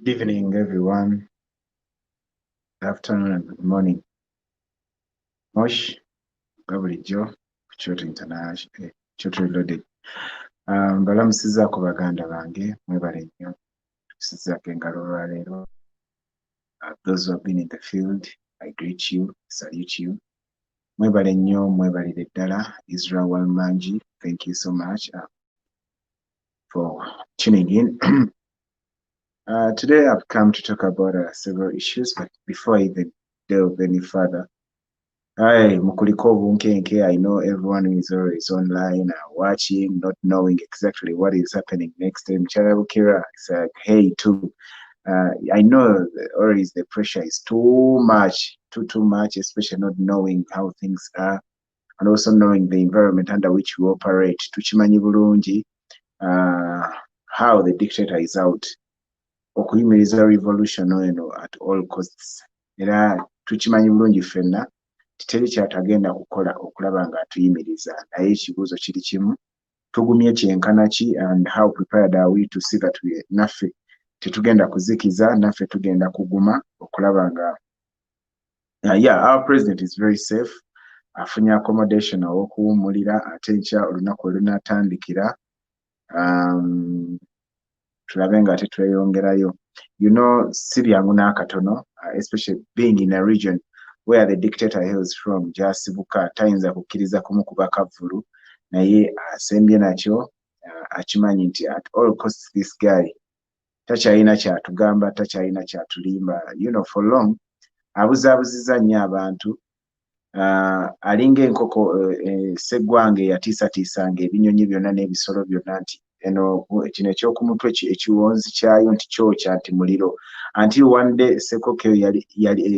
Good evening, everyone. Good afternoon and good morning. Mosh, Gabulijjo, Kyoto International, Kyoto Reloaded. Balamusizaako baganda bange, mwebale nnyo. Tusizaako engalo olwaleero. Those who have been in the field, I greet you, salute you. Mwebale nnyo, mwebalire ddala. Israel Walmanji, thank you so much for tuning in. Today I've come to talk about several issues, but before I even delve any further, Mukuliko Bunkenke, I know everyone is always online watching, not knowing exactly what is happening next time. Charabukira, it's like, hey, too. I know always the pressure is too much, too much, especially not knowing how things are, and also knowing the environment under which we operate. Tuchimanyi bulungi, how the dictator is out. Okuyimiriza revolution at all costs. Era tuchimanyi bulungi ffenna teri kyatagenda kukola okulaba nga atuyimiriza, naye ekibuuzo kiri kimu, tugumye kyenkana ki, and how prepared are we to see that naffe tetugenda kuzikiza, naffe tugenda kuguma okulaba nga our president is very safe, afunye accommodation aw'okuwummulira, ate nkya olunaku olunatandikira tulabe nga ate tweyongerayo. Si byangu n'akatono, especially being in a region where the dictator hails from, Jasibuka tayinza kukkiriza kumukuba kavvulu, naye asembye nakyo akimanyi nti at all costs this guy takyalina kyatugamba, takyalina kyatulimba. For long abuzaabuzizza nnyo abantu, alinga enkoko seggwange yatiisatiisanga ebinyonyi byonna n'ebisolo byonna nti kino ekyokumutwe ekiwonzi kyayo nti kyokya nti muliro. Until one day sekkoko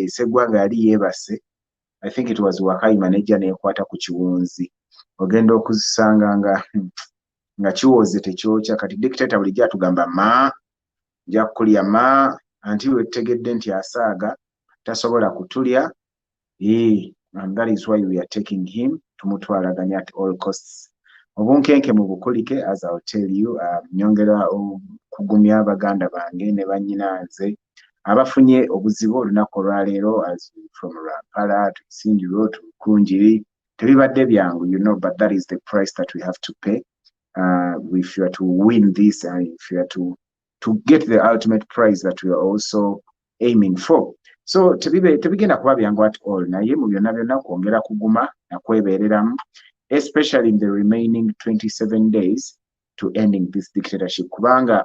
seggwanga yali yeebase, I think it was Wakayima, nejja neekwata ku kiwonzi. Ogenda okuzisanga nga kiwoze tekyokya. Kati dictator bulijjo atugamba nja kukulya until wetegedde nti asaaga tasobola kutulya. And that is why we are taking him, tumutwalaganya at all costs. Obunkenke mu bukulike, as I'll tell you, nyongera okugumya abaganda bange ne bannyinanze abafunye obuzibu olunaku olwaleero, as from Rampala to Sindiro to Kunjiri. Tebibadde byangu, but that is the price that we have to pay if you are to win this, and if you are to get the ultimate prize that we are also aiming for. So tebigenda kuba byangu at all, naye mu byonna byonna kwongera kuguma nakwebeereramu, especially in the remaining 27 days to ending this dictatorship. Kubanga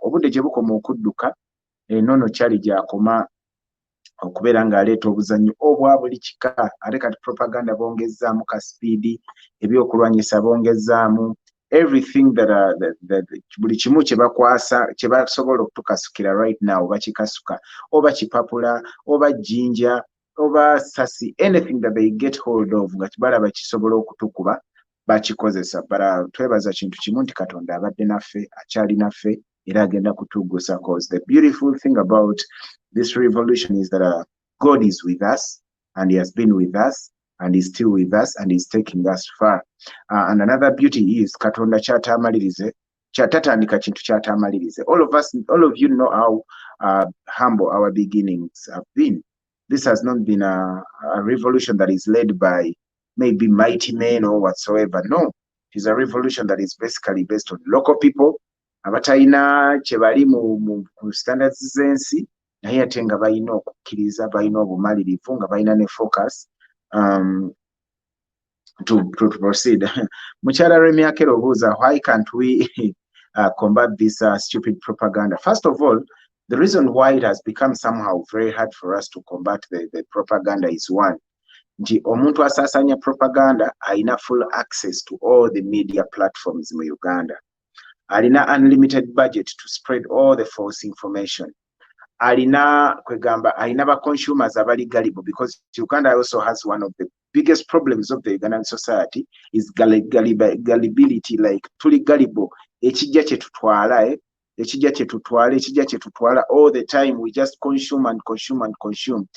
obudde gye bukoma okudduka, enono kyali gyakoma okubeera ng'aleeta obuzannyo obwa buli kika. Ate kati propaganda bongezzaamu ka speedi, ebyokulwanyisa bongezzaamu, everything that buli kimu kye bakwasa kye basobola okutukasukira right now bakikasuka, oba kipapula, oba jjinja, oba sasi, anything that they get hold of nga balaba kisobola okutukuba bakikozesa. Bara twebaza kintu kimu nti Katonda abadde naffe, akyali naffe, era agenda kutugusa, cause the beautiful thing about this revolution is that God is with us, and he has been with us, and he's still with us, and he's taking us far. And another beauty is Katonda kyatamalirize, tatandika kintu kyatamalirize. All of you know how humble our beginnings have been. This has not been a revolution that is led by maybe mighty men or whatsoever. No, it is a revolution that is basically based on local people abatalina kye bali mu standards z'ensi, naye ate nga balina okukkiriza, balina obumalirivu, nga balina ne focus to proceed. Mukyala Remyakero obuuza, why can't we combat this stupid propaganda? First of all, the reason why it has become somehow very hard for us to combat the propaganda is one, nti omuntu asaasanya propaganda alina full access to all the media platforms mu Uganda. Alina unlimited budget to spread all the false information. Alina ba consumers abali gullible, because Uganda also has one of the biggest problems of the Ugandan society is gullibility. Like tuli gullible, ekijja kye tutwala all the time. We just consume and consume and consume.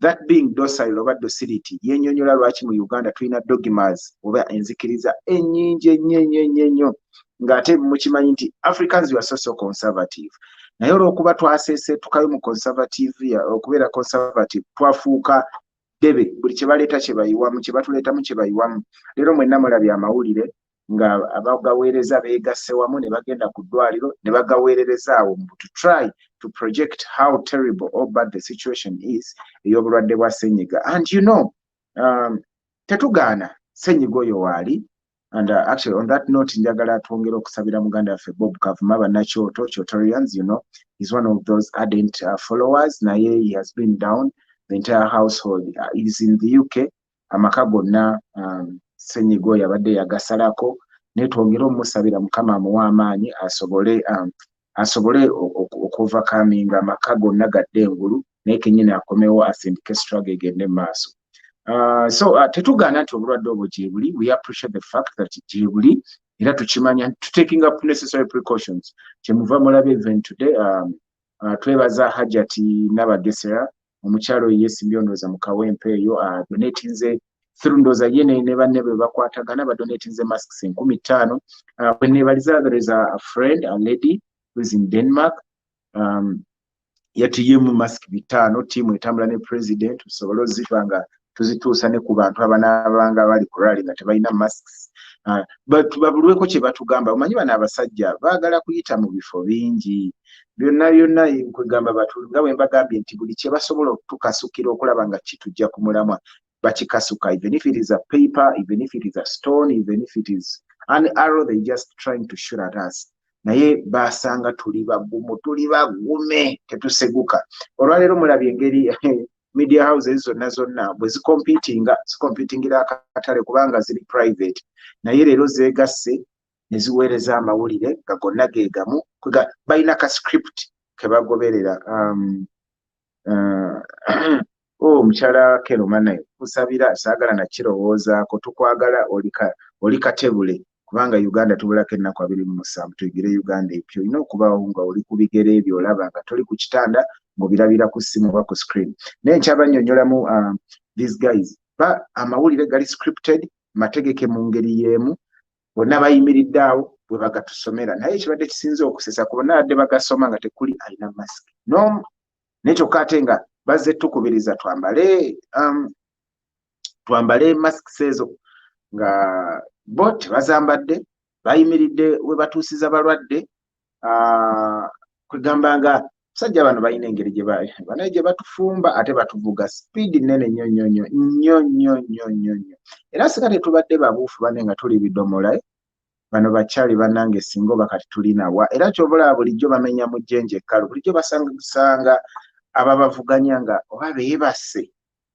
That being docile oba docility yennyonnyola lwaki mu Uganda tulina dogmas oba enzikiriza ennyingi ennyo ng'ate mukimanyi nti Africans were so conservative. naye olw'okuba twaseeseetukayo mu conservative okubeera conservative twafuuka debe buli kye baleeta kye bayiwamu kye batuleetamu kye bayiwamu. Leero mwenna mulabye amawulire nga abagaweereza beegasse wamu ne bagenda ku ddwaliro ne bagaweerereza awo to try to project how terrible or bad the situation is ey'obulwadde bwa ssenyiga. And tetugaana ssenyiga oyo waali. And actually on that note njagala twongera okusabira muganda waffe Bob Kavuma bannakyoto Kyotorians, he's one of those ardent followers. Naye he has been down, the entire household is in the UK. Amaka gonna ssenyiga oyo abadde yagasalako, naye twongere omusabira Mukama amuwe amaanyi asobole okuovercoming amaka gonna gadde engulu naye kennyini akomewo asindike struggle egende mu maaso. So tetugaana nti obulwadde obwo gye buli. We appreciate the fact that gye buli era tukimanya to taking up necessary precautions. Kyemuva mulabe even today twebaza Hajati Nabagesera omukyalo yeesimbye ndowooza mu kawempe eyo donatinze through ndowooza ye ne banne be bakwatagana badonatinze masks 50,000. When there is a friend, a lady who is in Denmark, yatuyemu mask 5 tiimu etambula ne president tusobole ozifanga tuzituusa ne ku bantu abanaabanga bali ku rally nga tebalina masks. Babulweko kye batugamba. Omanyi bano abasajja baagala kuyita mu bifo bingi byonna kwegamba nga bwe mbagambye nti buli kye basobola okutukasukira okulaba nga kitujja ku mulamwa bakikasuka, even if it is a paper, even if it is a stone, even if it is an arrow, they just trying to shoot at us. Naye basanga tuli bagume tetuseguka. Olwaleero mulabye engeri media houses zonna bwe zicompetingira akatale kubanga ziri private, naye leero zeegasse ne ziweereza amawulire nga gonna geegamu balina ka script ke bagoberera. Omukyala Keroma naye kusabira saagala nakirowoozaako, tukwagala oli katebule kubanga Uganda tubulako ennaku 27 tuyigire Uganda epyo. Olina okubawo nga oli ku bigere ebyo olaba nga toli ku kitanda ng'obirabira ku ssimu oba ku screen. Naye nkyabannyonnyolamu these guys amawulire gali scripted, mategeke mu ngeri y'emu, bonna bayimiridde awo bwe bagatusomera. Naye ekibadde kisinze okusesa ku bonna badde bagasoma nga tekuli alina mask no. Naye kyokka ate nga bazze tukubiriza twambale masks ezo nga bo tebazambadde, bayimiridde we batuusiza balwadde. Kwegamba nga sajja bano balina engeri gye batufumba ate batuvuga speed nene nnyo. Era sika tetubadde babuufu bane nga tuli bidomola bano bakyali bannange singa oba kati tulinawa. Era kyobulaba bulijjo bamenya mu jjenje ekkalu, bulijjo basanga ababavuganya nga oba beebase.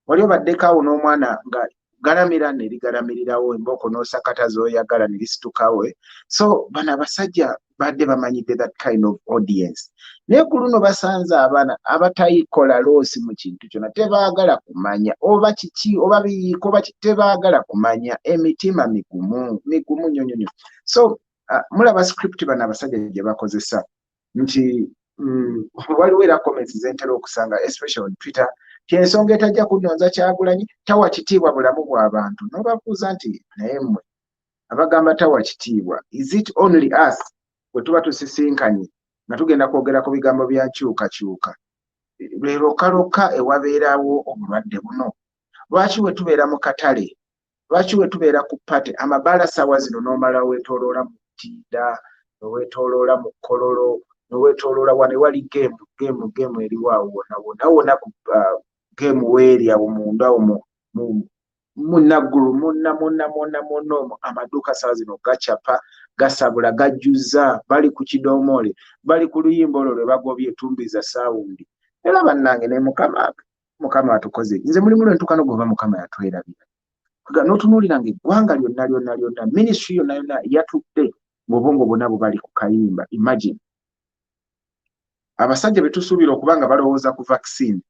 Wali obaddekaawo n'omwana nga galamira ne ligalamirirawo embooko n'osakata z'oyagala ne lisitukawe. So bano abasajja badde bamanyidde that kind of audience. Naye ku luno basanze abaana abatayikola loosi mu kintu kyonna, tebaagala kumanya oba kiki oba biyiiko oba tebaagala kumanya, emitima migumu nnyo. So mulaba script bano abasajja gye bakozesa nti waliwo era comments zentera okusanga especially on Twitter kyensonga etajja kunyonza Kyagulanyi tawa kitiibwa bulamu bw'abantu. N'obabuuza nti naye mmwe abagamba tawa kitiibwa, is it only us bwe tuba tusisinkanye nga tugenda kwogera ku bigambo bya nkyukakyuka leroka ewabeerawo obulwadde buno? Lwaki we tubeera mu katale, lwaki we tubeera ku pate amabaala sawa zino n'omala weetooloola mu Ttinda, weetooloola mu Kololo, weetooloola wane wali game eriwaawo wonna ku game weeri awo munda munaggulu munna amaduuka sawa zino gacapa gasabula gajjuza, bali ku kidoomole, bali ku luyimba olwo lwe bagobye etumbiza saawundi. Era bannange ne Mukama atukoze. Nze mulimu lwentukano gova Mukama yatwerabira. N'otunuulira ng'eggwanga lyonna ministry yonna yatudde ng'obwongo bwonna bali ku kayimba. Imagine abasajja betusuubira okubanga balowooza ku vaccine,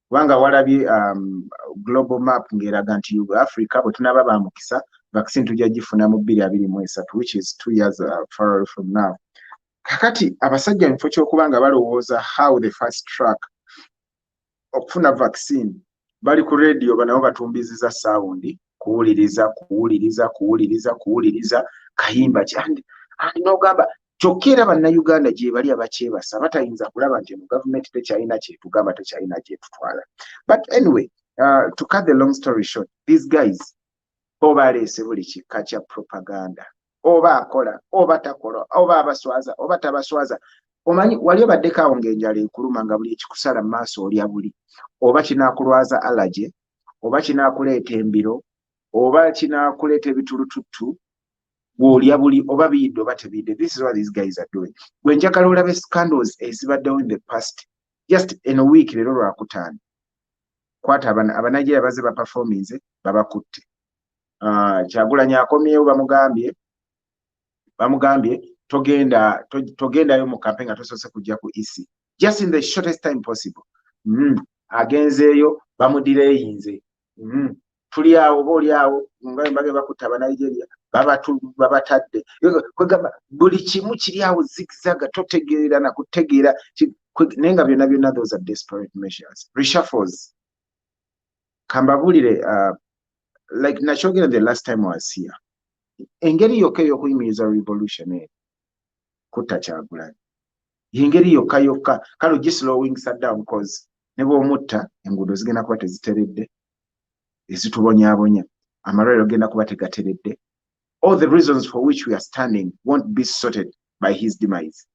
kubanga walabye global map ng'eraga nti Africa bwe tunaba bamukisa vaccine tujja gifuna mu 2023, which is 2 years far away from now. Kakati abasajja mufo ky'okubanga balowooza how the fast track okufuna vaccine, bali ku radio banabo batumbiziza sound, kuwuliriza kayimba kyandi n'ogamba kyokka bannayuganda gye bali abakyebasa batayinza kulaba nti gavumenti tekyalina kyetugamba tekyalina kyetutwala. But anyway, to cut the long story short, these guys oba aleese buli kika kya propaganda, oba akola oba takola, oba abaswaza oba tabaswaza. Omanyi wali obaddeko awo ng'enjala ekuluma nga buli ekikusala mu maaso olya buli, oba kinaakulwaza allergy, oba kinaakuleeta embiro, oba kinaakuleeta ebitulututtu, bw'olya buli oba biyidde oba tebiyidde. This is what these guys are doing. Bwe njagala olabe scandals ezibaddewo in the past, just in a week, leero lwakutaano kwata abanigeria baze baperforminze babakutte. Kyagulanyi akomyewo bamugambye togendayo mu campaign nga tosoose kujja ku EC just in the shortest time possible. Agenzeeyo bamudireyinze. Tuli awo booli awo nga mbage bakutta abanigeria babatadde kwegamba buli kimu kiri awo zigzaga totegeera na kutegeera naye nga byonna those are desperate measures, reshuffles. Kambabulire like nakyogera the last time I was here, engeri yokka ey'okuyimiriza revolution kutta Kyagulanyi engeri yokka kale ogislowing down cause ne bw'omutta enguudo zigenda kuba teziteredde ezitubonyaabonya, amalwaliro genda kuba tegateredde. All the reasons for which we are standing won't be sorted by his demise.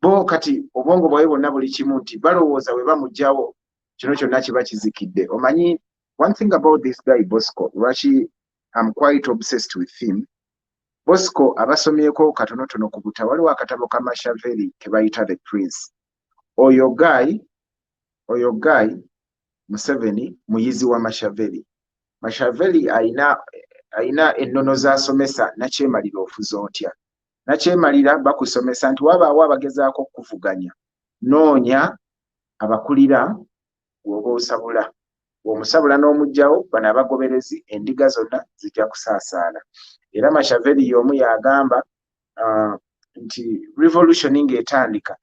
Bo kati obwongo bwawe bwonna buli kimu nti balowooza we bamugjawo kino kyonna kiba kizikidde. Omanyi, one thing about this guy Bosco, lwaki I'm quite obsessed with him. Bosco abasomyeko katonotono ku buta waliwo akatabo ka Machiavelli ke bayita The Prince. Oyo guy Museveni muyizi wa Machiavelli. Machiavelli aina ennono z'asomesa nakyemalira ofuza otya. Nakyemalira bakusomesa nti wabaawo abagezaako okuvuganya, noonya abakulira bw'oba osabula. Bw'omusabula n'omugjawo bano abagoberezi, endiga zonna zijja kusaasaana. Era Machiavelli y'omu yagamba nti revolution ng'etandika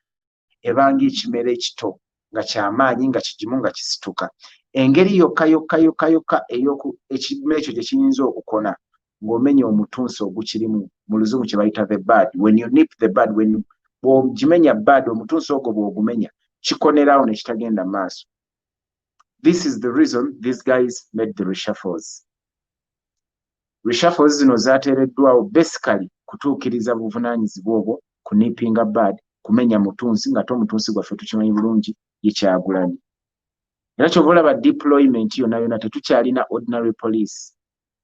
ebanga ekimera ekito nga kyamaanyi nga kigimu nga kisituka. Engeri yokka ekimera ekyo gye kiyinza okukona ng'omenya omutunsi ogukirimu, mu luzungu kye bayita the bud. When you nip the bud, bw'ogimenya bud, omutunsi ogwo bw'ogumenya kikonerawo ne kitagenda maaso. This is the reason these guys made the reshuffles. Reshuffles zino zaateereddwawo basically kutuukiriza buvunaanyizibwa obwo ku nippinga bud, kumenya mutunsi nga omutunsi gwaffe tukimanyi bulungi ye Kyagulanyi. Era kyova olaba deployment yonna tetukyalina ordinary police,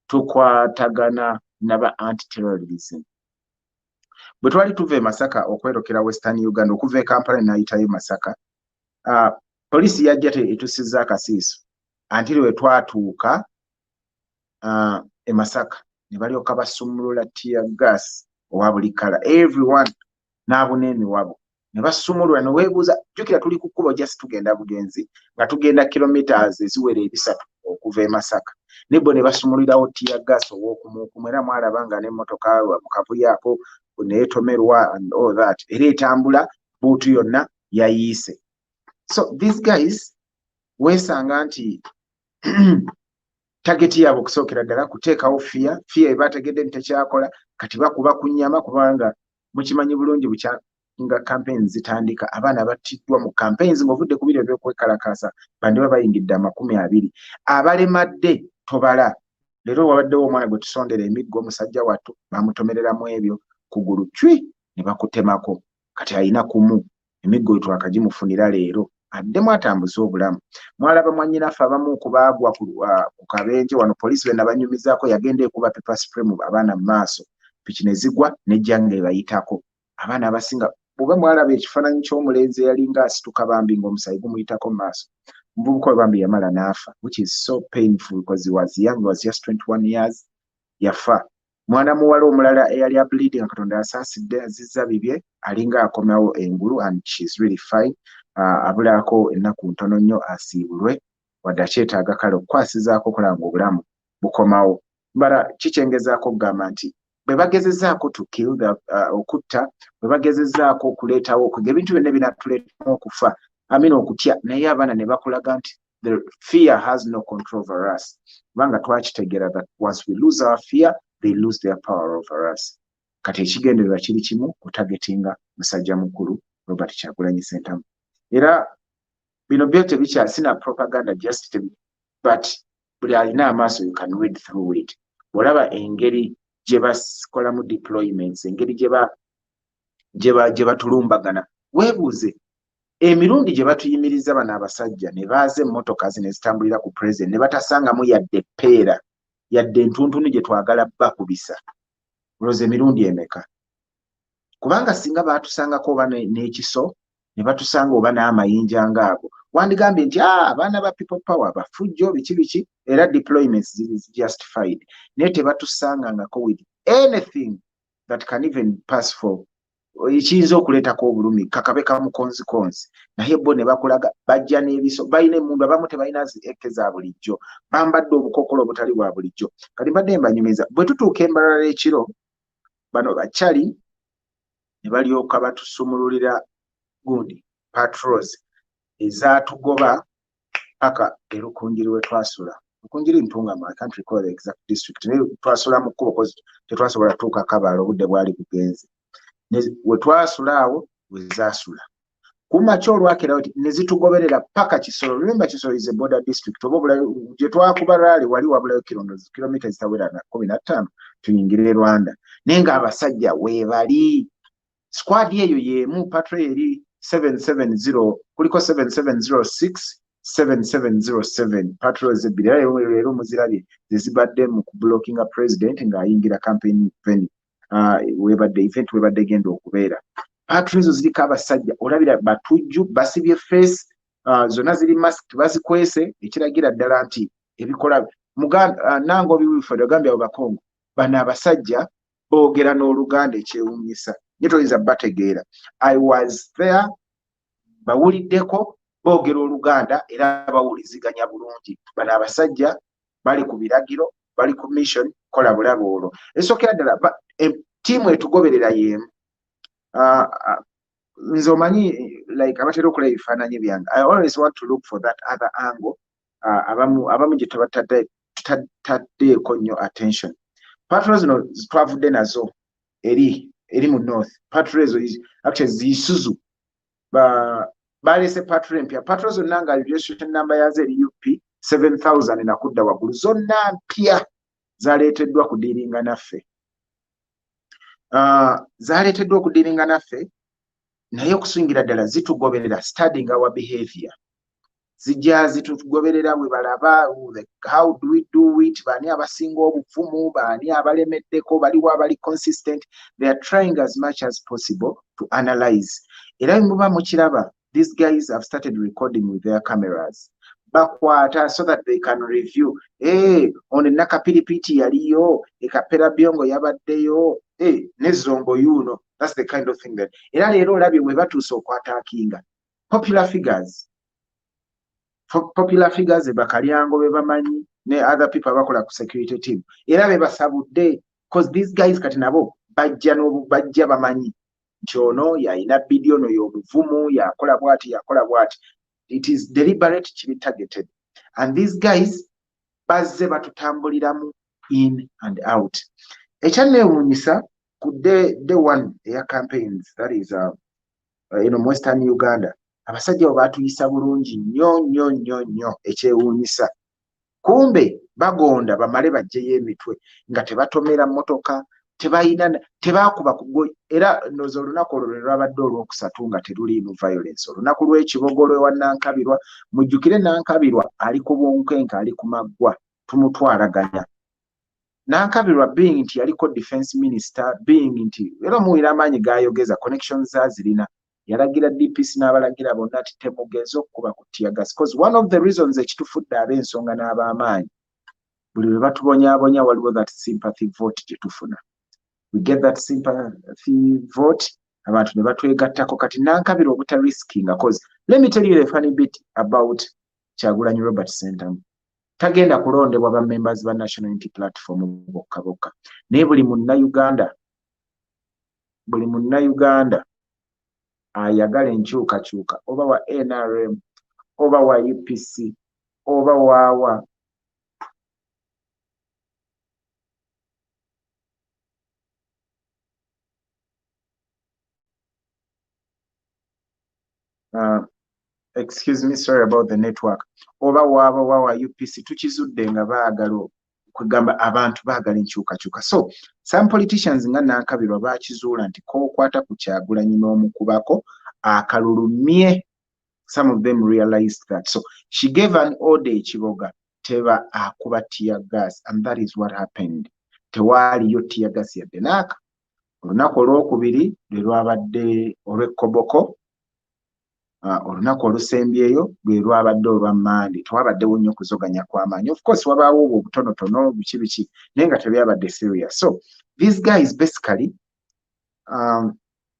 tukwatagana n'aba anti-terrorism. Bwe twali tuva e Masaka okwerokera Western Uganda, okuva e Kampala n'ayitayo Masaka, poliisi yajja etussizza akasiiso until we twatuuka e Masaka ne balyoka basumulula tear gas owa buli kala, everyone n'abuna emiwabo ne basumulula. Ne weebuuza, jjukira tuli ku kkubo just tugenda bugenzi nga tugenda kilometers eziwera 3 okuva e Masaka, nebo ne basumulirawo tear gas ow'okumuukumu. Era mwalaba nga n'emmotoka mu kabuya ako neetomerwa and all that, era etambula buutu yonna yayiise. So these guys weesanga nti target yaabwe okusookera ddala kuteekawo fear ebategedde nti tekyakola, kati bakuba ku nnyama, kubanga mukimanyi bulungi nga campaigns zitandika abaana battiddwa mu campaigns ng'ovudde ku biro ebyokwekalakaasa bandiba bayingidde 20. Abalemadde tobala. Leero wabaddewo omwana gwe tusondera emiggo, musajja wattu bamutomereramu ebyo kugulu cwi ne bakutemako, kati alina kumu emiggo twakagimufunira leero addemu atambuza obulamu. Mwalaba mwannyinaffe abamu kubaagwa ku kabenje wano, poliisi bena banyumizaako, yagenda ekuba pepper spray mu abaana mu maaso, piki ne zigwa nejja ng'ebayitako. Abaana abasinga bw'oba mwalaba ekifaananyi ky'omulenzi eyalinga asituka bambi ng'omusayi gumuyitako mu maaso, omuvubuka we bambi yamala n'afa, which is so painful because he was young, he was just 21 years, yafa. Mwana muwala omulala eyali ableeding nga Katonda asaasidde azizza bibye, alinga akomawo engulu and she's really fine. Abulaako ennaku ntono nnyo asiibulwe, wadde akyetaaga kale okukwasizaako okulanga obulamu bukomawo. Mbala kikyengezaako okugamba nti bwe bagezezzaako to kill okutta, bwe bagezezzaako okuleetawo okuga ebintu byonna binatuleetamu okufa, okutya, naye abaana ne bakulaga nti the fear has no control over us. Kubanga twakitegeera that once we lose our fear, they lose their power over us. kati ekigendererwa kiri kimu kutagetinga musajja mukulu Robert Kyagulanyi Ssentamu. Era bino byo tebikyasina propaganda just but buli alina amaaso you can read through it. Olaba engeri gye bakolamu deployments, engeri gye batulumbagana. Weebuuze emirundi gye batuyimiriza bano abasajja ne baaza emmotoka ne zitambulira ku president ne batasangamu yadde ppeera yadde entuntunu gye twagala bakubisa. Olowooza emirundi emeka? Kubanga singa baatusangako oba n'ekiso ne batusanga oba n'amayinja ng'ago, wandigambye nti abaana ba people power bafujjo biki era deployments is justified. Naye tebatusangangako with anything that can even pass for ekiyinza okuleetako obulumi kakabe kamukonzikonzi. Naye bo ne bakulaga bajja n'ebiso, balina emmundu, abamu tebalina eke za bulijjo, bambadde obukokolo obutali bwa bulijjo. Kati mbadde mbanyumiza bwe tutuuka embalala ekiro, bano bakyali ne balyoka batusumululira gundi patrols ezatugoba paka erukunjiri we twasula. Rukunjiri Ntungamo, I can't recall the exact district. Naye twasula mu kkubo kozi tetwasobola tuuka Kabaale obudde bwali bugenze. We twasula awo we zaasula. Kumakya olwakirawo ne zitugoberera paka Kisoro. Remember Kisoro is a border district. Oba obulayo gye twakuba rally wali wabulayo kilomita zitawera na 15 tuyingire Rwanda. Naye ng'abasajja weebali. Squad eyo yemu patrol eri 770 kuliko 7706 7707 patrols ebbiri leero muzirabye zibadde mu kublockinga president ng'ayingira campaign venue. Webadde event webadde genda okubeera. Patrols ziriko abasajja olabira batujju basibye face, zonna ziri mask bazikwese, ekiragira ddala nti ebikola nango biwifa Gambia Abakongo bano abasajja boogera n'Oluganda ekyewuunyisa. Nitoyinza bategeera. I was there, bawuliddeko boogera Oluganda era bawuliziganya bulungi. Bano abasajja bali ku biragiro, bali ku mission, kola bulabo olwo. Esokera ddala tiimu etugoberera y'emu. Nze omanyi like abatera okulaba ebifaananyi byange. I always want to look for that other angle. Abamu gye tutaddeeko nnyo attention. Patrols zino twavudde nazo eri mu north. Patrols actually zisuzu balese patrol empya. Patrols zonna nga registration number yazo eri UP 7000 nakudda waggulu, zonna mpya zaleeteddwa kudiiringa naffe. Zaleeteddwa okudiiringa naffe, naye okusingira ddala zitugoberera studying our behavior. Zijja zitugoberera bwe balaba how do we do it, bani abasinga obuvumu, bani abalemeddeko, baliwo abali consistent. They are trying as much as possible to analyze. Era muba mukiraba, these guys have started recording with their cameras. Bakwata so that they can review. On Nakapiripiti yaliyo, Ekapera Byongo yabaddeyo, Nezongo yuno. That's the kind of thing that. Era leero olabye bwe batuuse okwataakinga. Popular figures Bakalyango be bamanyi ne other people abakola ku security team. Era be basabudde because these guys kati nabo bajja bamanyi nti ono yalina bidiyo no y'obuvumu yakola bwati. It is deliberate, kiri targeted. And these guys bazze batutambuliramu in and out. Ekyanneewuunyisa ku day one eya campaigns, that is Western Uganda, abasajja batuyisa bulungi nnyo ekyewuunyisa. Kumbe bagonda bamale bajjeyo emitwe nga tebatomera mmotoka, tebakuba kugo. Era nozo olunaku olwo lwabadde olwokusatu nga teruliimu violence. Olunaku lw'ekibogolo ewa Nankabirwa, mujjukire Nankabirwa ali ku bunkenke, ali ku maggwa, tumutwalaganya. Nankabirwa being nti yaliko defense minister, being nti era muwira amaanyi gayogeza, connections zazirina, yalagira DPC n'abalagira bonna ati temugeze okuba ku tear gas. Because one of the reasons ekitufudde ab'ensonga n'ab'amaanyi, buli lwe batubonyaabonya waliwo that sympathy vote gye tufuna. We get that sympathy vote, abantu ne batwegattako. Kati Nankabirwa obuta risking, because let me tell you the funny bit about Kyagulanyi Robert Ssentamu. Tagenda kulondebwa ba members ba National Unity Platform bokka. Naye buli munnayuganda ayagala enkyukakyuka, oba wa NRM, oba wa UPC, oba waawa, uh, excuse me, sorry about the network. Oba wawa UPC tukizudde nga baagala kugamba abantu baagala enkyukakyuka. So some politicians nga Nankabirwa baakizuula nti kookwata ku Kyagulanyi n'omukubako akalulumye. Some of them realized that. So she gave an order Chiboga teba akuba tear gas, and that is what happened. Tewali yo tear gas ya denaka. Olunaku olwokubiri lwe lwabadde olw'ekkoboko. Olunaku olusembyeyo lwe lwabadde olw'Mande. Twabaddewo nnyo okuzoganya kw'amaanyi. Of course wabaawo obwo butonotono biki naye nga tebyabadde serious. So these guys basically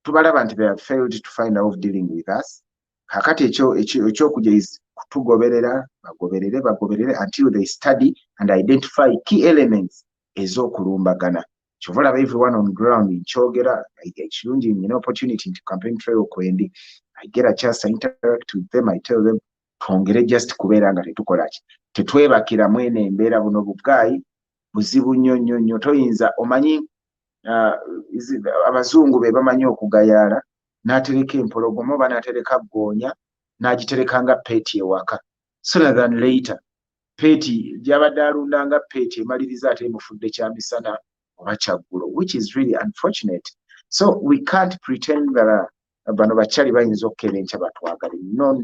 tubalaba nti they have failed to find out dealing with us. Kakati ekyokujja is kutugoberera bagoberere until they study and identify key elements ez'okulumbagana. Kyova everyone on ground nkyogera ekirungi nyina opportunity to campaign trail kwendi. I get a chance to interact with them. I tell them twongere just kubeera nga tetukola ki tetwebakira mwene embeera buno bugaayi buzibu nnyo toyinza omanyi abazungu be bamanyi okugayaala n'atereka empologoma oba n'atereka ggoonya n'agitereka nga peeti ewaka sooner than later peeti gy'abadde alunda nga peeti emaliriza ate emufudde kyamisana oba kyaggulo, which is really unfortunate. So we can't pretend that bano bakyali bayinza okukebenkya batwagale. No.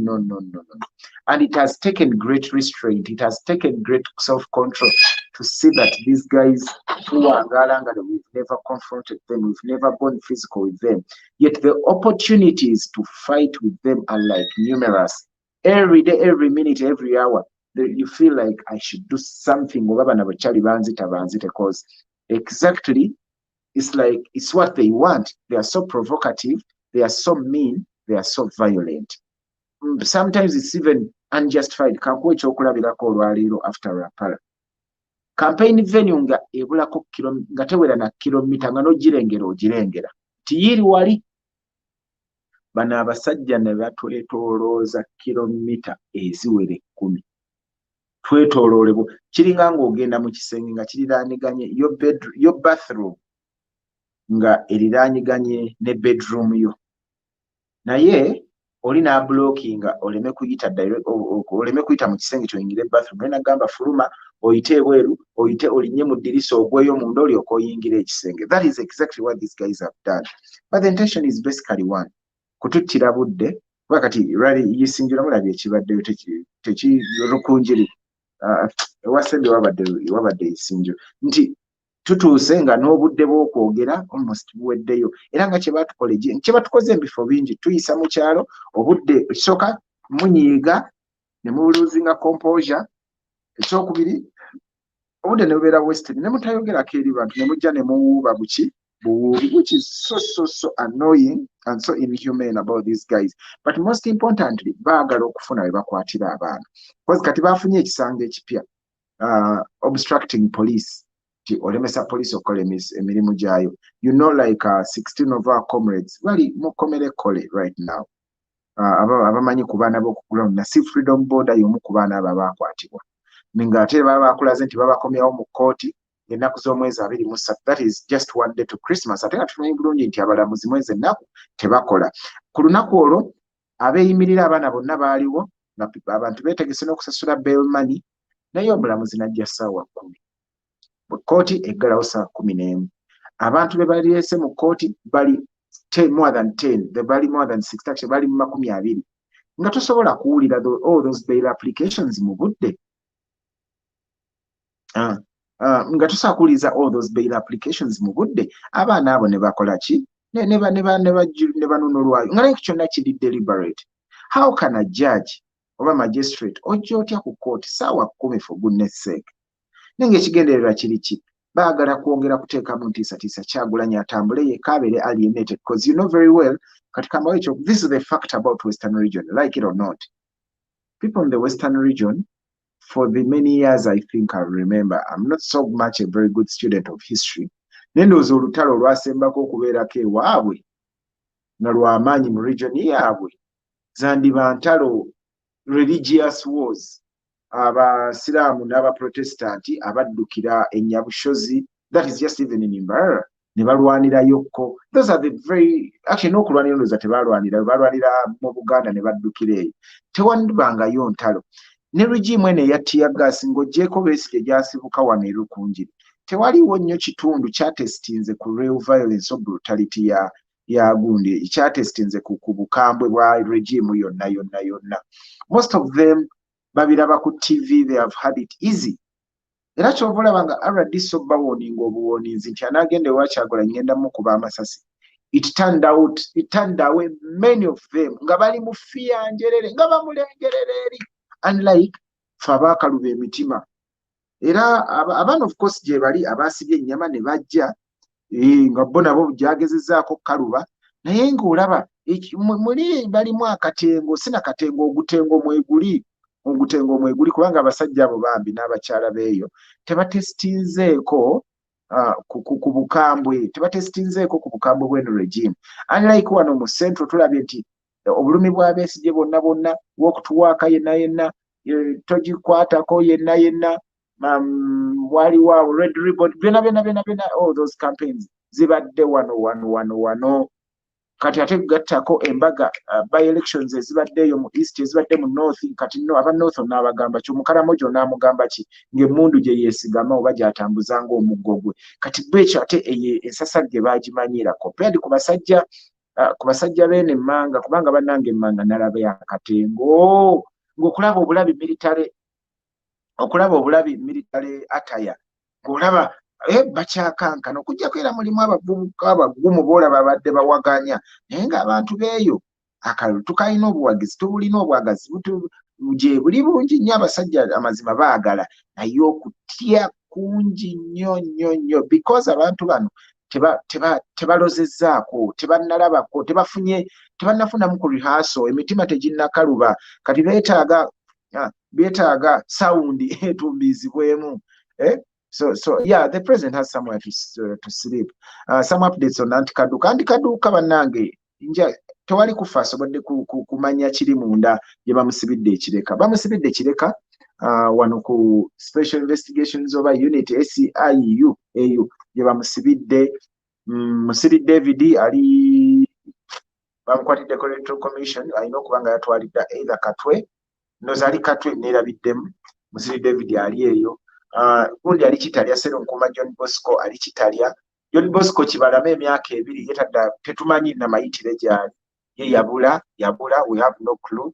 And it has taken great restraint, it has taken great self-control to see that these guys who are Galangala, we've never confronted them, we've never gone physical with them, yet the opportunities to fight with them are like numerous. Every day, every minute, every hour, you feel like I should do something because exactly it's like it's what they want. They are so provocative, they are so mean, they are so violent. Sometimes it's even unjustified. After Rapala campaign venue nga ebulako nga tewera na kilomita nga ogirengera tiyiri wali bano abasajja ne batwetolooza kilomita eziwera 10 twetoloolebo kiringa ng'ogenda mu kisenge nga kiriraaniganye yo bathroom nga eriraaniganye ne bedroom yo naye oli n'ablockinga oleme kuyita mu kisenge kyoyingire bathroom naye nagamba fuluma oyite ebweru oyite olinye mu ddirisa ogweyo munda olyoka oyingira ekisenge. That is exactly what these guys have done, but the intention is basically one, kututtira budde wakati rali yisinjira mulabye ekibaddeyo tekirukunjiri ewasembye wabadde yisinjo nti tutuuse nga n'obudde bw'okwogera almost buweddeyo era nga kye batukoze ebifo bingi tuyisa mu kyalo obudde ekisooka munyiiga ne muluzinga composure ekyokubiri obudde ne bubeera western ne mutayogerako eri bantu ne mujja ne muwuuba buwuubi, which is so annoying and so inhumane about these guys. But most importantly baagala okufuna we bakwatira abaana because kati bafunye ekisango ekipya obstructing police olemesa police okola emirimu gyayo. You know, like 16 of our comrades bali mukomere kole right now abamanyi ku baana b'okuground na si freedom border y'omu ku baana abo abakwatibwa nga ate baba bakulaze nti babakomyawo mu kooti ennaku z'omwezi 23. That is just one day to Christmas. Ate nga tumanyi bulungi nti abalamuzi mwezi ennaku tebakola. Ku lunaku olwo abeeyimirira abaana bonna baaliwo abantu beetegese n'okusasula bail money naye omulamuzi najja ssaawa 10 kooti eggalawo saa 11. Abantu be baleese mu kooti bali more than 10, bali more than 6, actually bali mu 20 nga tosobola kuwulira all those bail applications mu budde nga tusakuliza all those bail applications mu budde abaana abo ne bakola ki ne banunulwayo nga naye kyonna kiri deliberate. How can a judge oba magistrate ojja otya ku kooti ssaawa 10 for goodness sake? Nenge ekigendererwa kiri ki? Baagala kwongera kuteekamu ntiisatiisa Kyagulanyi atambule yekka abeere alienated because you know very well kati kambawo ekyo, this is the fact about Western region, like it or not. People in the Western region, for the many years I think I remember, I'm not so much a very good student of history. Nendooza olutalo olwasembako okubeerako ewaabwe nga lw'amaanyi mu region yaabwe zandiba ntalo religious wars, abasiraamu n'abaprotestanti abaddukira ennyabushozi. That is just even in Mbarara. ne balwanirayokko. Those are the very actually n'okulwanira ndowooza balwanira mu Buganda ne baddukira eyo. Tewandibangayo ntalo. Ne regime eno eya teargas ng'oggyeko Besigye gyasibuka wano e Rukungiri, tewaliwo nnyo kitundu kyatestinze ku real violence or brutality ya gundi, kyatestinze ku bukambwe bwa regime yonna. Most of them babiraba ku TV, they have had it easy. Era kyova olaba nga RDC bawoninga obuwonizi nti anaagenda ewa Kyagulanyi ngenda mukuba amasasi. It turned away many of them nga bali mu fiya njerere nga bamulengerera eri, unlike fe abaakaluba emitima. Era abaana of course gye bali abaasibye ennyama ne bajja nga bo nabo gyagezezzaako kaluba, naye ng'olaba muli balimu akatengo, sinakatengo ogutengo mweguli kubanga abasajja abo bambi n'abakyala beeyo tebatestinzeeko ku bukambwe, ku bukambwe bw'eno regime. Unlike wano mu Central tulabye nti obulumi bwa Besigye bonna w'okutuwaaka yenna togikwatako yenna waliwo red ribbon byonna all those campaigns zibadde wano. Kati ate gattako embaga by elections ezibaddeyo mu East, ezibadde mu North. Kati no aba North n'abagamba ki Omukaramojo n'amugamba ki ng'emmundu gye yeesigama oba gy'atambuza ng'omuggo gwe. Kati bwekyo ate ensasa gye baagimanyira compared ku basajja beene emmanga, kubanga bannange emmanga nalaba yakatengo ng'okulaba obulabi military attire ng'olaba bakyakankana okujjako era mulimu abavubuka abagumu boolaba badde bawaganya, naye ng'abantu beeyo akalulu tukalina obuwagizi, tubulina obwagazi gye buli bungi nnyo. Abasajja amazima baagala, naye okutya kungi nnyo because abantu bano tebalozezzaako, tebannalabako, tebannafunamu ku rehearsal, emitima teginnakaluba, kati beetaaga sawundi etumbiizibwemu. So yeah, the president has somewhere to sleep. Some updates on Antikaduka bannange tewali kufa asobodde kumanya kiri munda gye bamusibidde ekireka. Bamusibidde ekireka wano ku Special Investigations over Unit SCIU gye bamusibidde. Musiri David ali bamukwatidde Electoral Commission, alina okuba nga yatwalidda either Katwe, nozali Katwe neerabiddemu. Musiri David ali eyo. Gundi ali Kitalya, Sserunkuma John Bosco ali Kitalya. John Bosco kibalama emyaka 2 yetadda tetumanyi namayitire gyali. Ye yabula, we have no clue.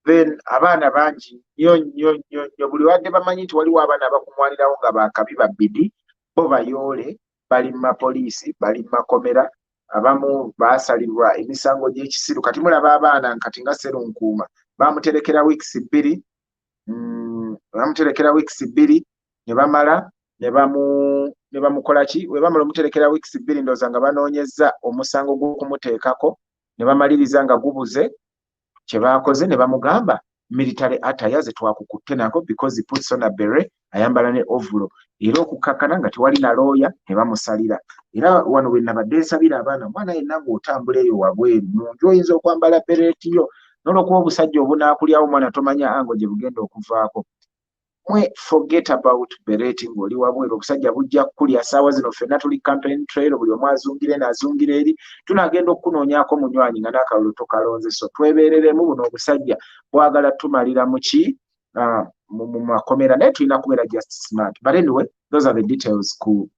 Then abaana bangi nnyo buli wadde bamanyi nti waliwo abaana abakumwanirawo nga bakabi babbidi, bo bayoole, bali mu mapoliisi, bali mu makomera, abamu baasalirwa emisango gy'ekisiru. Kati mulaba abaana kati nga Sserunkuma bamuterekera weeks 2. Bamuterekera weeks 2 ne bamala ne bamukola ki? We bamala omuterekera weeks 2 ndowooza nga banoonyezza omusango gw'okumuteekako ne bamaliriza nga gubuze. Kye baakoze ne bamugamba military attire ze twakukutte nako because he puts on a beret, ayambala ne ovulo. Era okukakkana nga tewali na looya ne bamusalira. Era wano we nabadde nsabira abaana, mwana yenna ng'otambula eyo wabweru mu nju oyinza okwambala beret yo, n'olwokuba obusajja obunaakulyawo mwana tomanya ango gye bugenda okuvaako. Mwe forget about berating oli wabweru, obusajja bujja kukulya. Saawa zino ffenna tuli campaign trail, buli omu azungire n'azungira eri, tunaagenda okunoonyaako munywanyi nga n'akalulu tokalonze. So twebeereremu, buno obusajja bwagala tumalira mu ki mu makomera, naye tulina kubeera just smart. But anyway, those are the details ku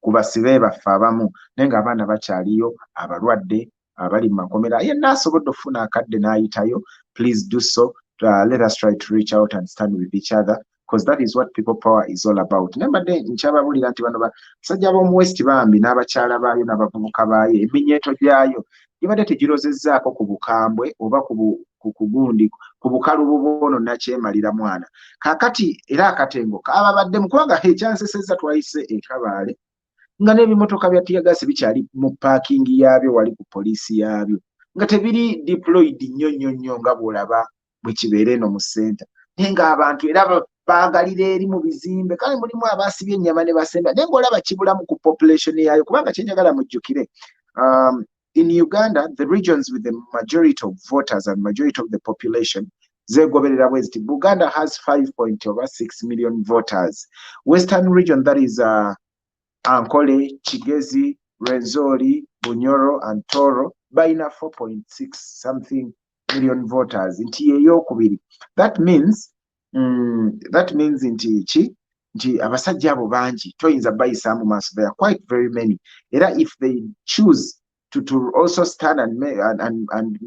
basibe baffe abamu, naye ng'abaana bakyaliyo, abalwadde abali mu makomera. Yenna asobodde okufuna akadde n'ayitayo, please do so. Let us try to reach out and stand with each other, because that is what people power is all about. Nembadde nkyababulira nti bano basajja b'omu West bambi n'abakyala baayo n'abavubuka baayo, eminyeeto gyayo gibadde tegirozezzaako ku bukambwe oba ku gundi, ku bukalubu bwono nakyemalira mwana. Kaakati era akatengo kaababadde mu kubanga ekyansesezza twayise ekabaale nga n'ebimotoka bya tiyagasi bikyali mu paakingi yaabyo wali ku poliisi yaabyo, nga tebiri deployed nnyo nga bw'olaba bwe kibeera eno mu ssenta, naye ng'abantu era baagalira eri mu bizimbe. Kale mulimu abaasibye ennyama ne basemba, naye ng'olaba kibulamu ku population yayo, kubanga kyenjagala mujjukire, in Uganda, the regions with the majority of voters and majority of the population, zegoberera bwe ziti. Buganda has 5.6 million voters. Western region, that is Ankole, Kigezi, Rwenzori, Bunyoro and Toro balina 4.6 something million voters nti eyokubiri. That means nti abasajja abo bangi toyinza bayisa mu maaso. They are quite very many. Era if they choose to also stand and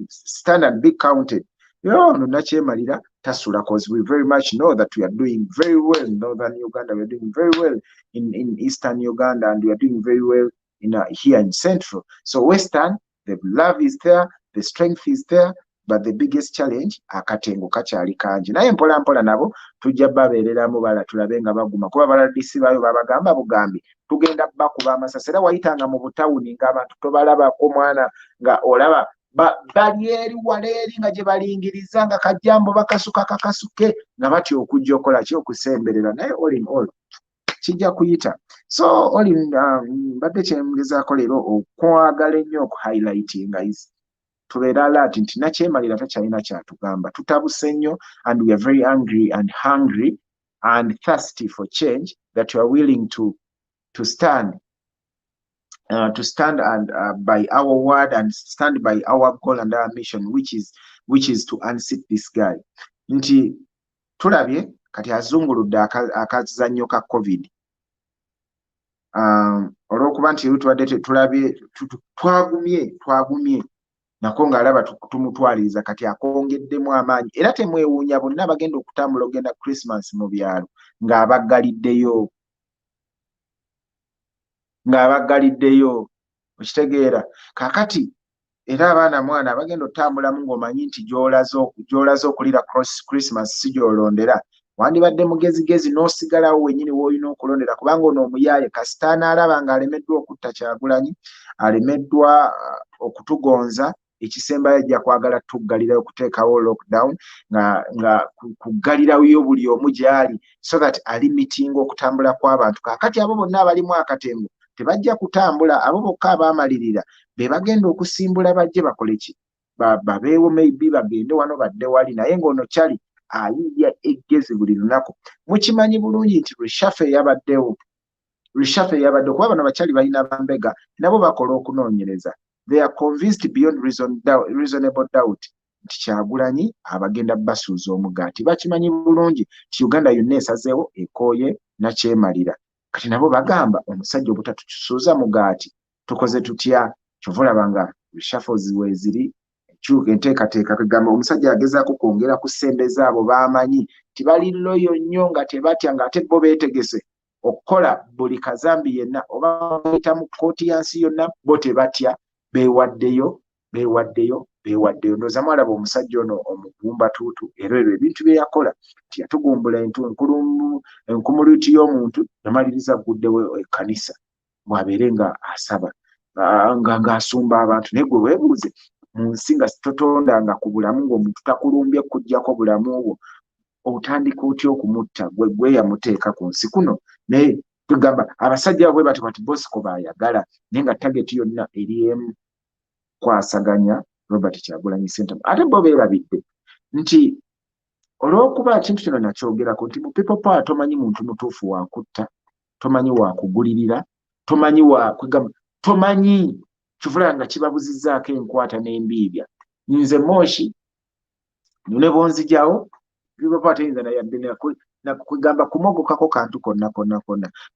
stand and be counted, no nakyemalira tasula, because we very much know that we are doing very well in northern Uganda, we are doing very well in eastern Uganda, and we are doing very well in here in central. So western, the love is there, the strength is there, but the biggest challenge akatengo kakyali kangi. Naye mpola mpola nabo tujja babeereramu bala tulabe nga baguma, kuba baladisi bayo babagamba bugambi tugenda bakuba amasasi. Era wayitanga mu butawuni ng'abantu tobalabako mwana nga olaba bali eri wala eri nga gye balingiriza nga kajjambo bakasuka kakasuke nga batya okujja okola ki okusemberera. Naye all in all kijja kuyita. So all in mbadde kyemgezaako leero okwagala ennyo okuhighlightinga tubeera alert nti nakyemalira takyalina kyatugamba. Tutabuse nnyo, and we are very angry and hungry and thirsty for change, that you are willing to stand and by our word and stand by our goal and our mission, which is to unseat this guy. Nti tulabye kati azunguludde akazannyo ka COVID. Olw'okuba nti tubadde tulabye twagumye nako ng'alaba tumutwaliriza kati akongeddemu amaanyi. Era temwewuunya bonna bagenda okutambula ogenda Christmas mu byalo ng'abaggaliddeyo okitegeera. Kakati era abaana mwana bagenda otambulamu ng'omanyi nti gy'olaze okulira Christmas si gy'olondera. Wandibadde mugezigezi n'osigalawo wennyini w'olina okulondera, kubanga ono omuyaaye kasita anaalaba ng'alemeddwa okutta Kyagulanyi, alemeddwa okutugonza, ekisembayo ajja kwagala tuggalirayo, okuteekawo lockdown nga kuggalirayo buli omu gy'ali, so that alimitinga okutambula kw'abantu. Kaakati abo bonna abalimu akatembo tebajja kutambula. Abo bokka abaamalirira be bagenda okusimbula bajje bakole ki, babeewo, maybe bagende wano badde wali, naye ng'ono kyali ayiya eggezi buli lunaku. Mukimanyi bulungi nti reshuffle yabaddewo kuba bano bakyali balina bambega nabo bakola okunoonyereza. They are convinced beyond reasonable doubt nti Kyagulanyi abagenda basuuza omugaati. Bakimanyi bulungi nti Uganda yonna esazeewo ekooye nakyemalira. Kati nabo bagamba omusajja obutatusuuza mugaati tukoze tutya? Kyova olaba nga reshuffles weeziri, enteekateeka kugamba omusajja agezaako kwongera kusembeza abo baamanyi tibali loyo nnyo nga tebatya, ng'ate bo beetegese okukola buli kazambi yenna oba bayita mu kkooti yansi yonna, bo tebatya, beewaddeyo. Ndowooza mwalaba omusajja ono omugumbatuutu, era ebyo ebintu bye yakola nti yatugumbula enkumuluuti y'omuntu, yamaliriza guddewo ekkanisa bw'abeere nga asaba ng'asumba abantu. Naye gwe weebuuze, mu nsi nga totondanga ku bulamu ng'omuntu takulumbye kuggyako bulamu bwo, otandika otya okumutta? Gwe yamuteeka ku nsi kuno. Naye tugamba abasajja bwe bati Bosco bayagala, naye nga tageti yonna eri emu, kwasaganya Robert Kyagulanyi Ssentamu. Ate bo beerabidde nti olw'okuba ekintu kino nakyogerako nti mu people power tomanyi muntu mutuufu wakutta, tomanyi wakugulirira, tomanyi wakugamba, tomanyi kivula nga kibabuzizzaako enkwata n'embiibya. Nze Moshi ne bonzijawo people power teyinza nayadde nakugamba kumogokako kantu konna.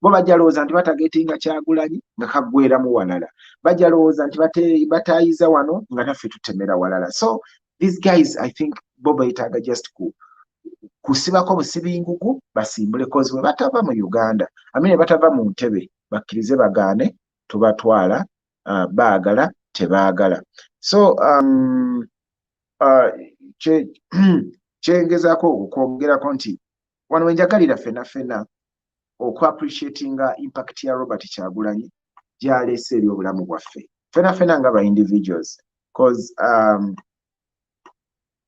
Bo bajja lowooza nti batagetinga Kyagulanyi nga kaggweramu walala, bajja lowooza nti bataayiza wano nga naffe tutemera walala. So these guys, I think bo beetaaga just kusibako busibingugu basimbule, cause we batava mu Uganda, batava mu Ntebe, bakkirize bagaane tubatwala, baagala tebaagala. So kyengezaako okwogerako nti wano wenjagalira fena okwapreciatinga impact ya Robert Kyagulanyi gy'aleese eri obulamu bwaffe fena nga ba individuals, cause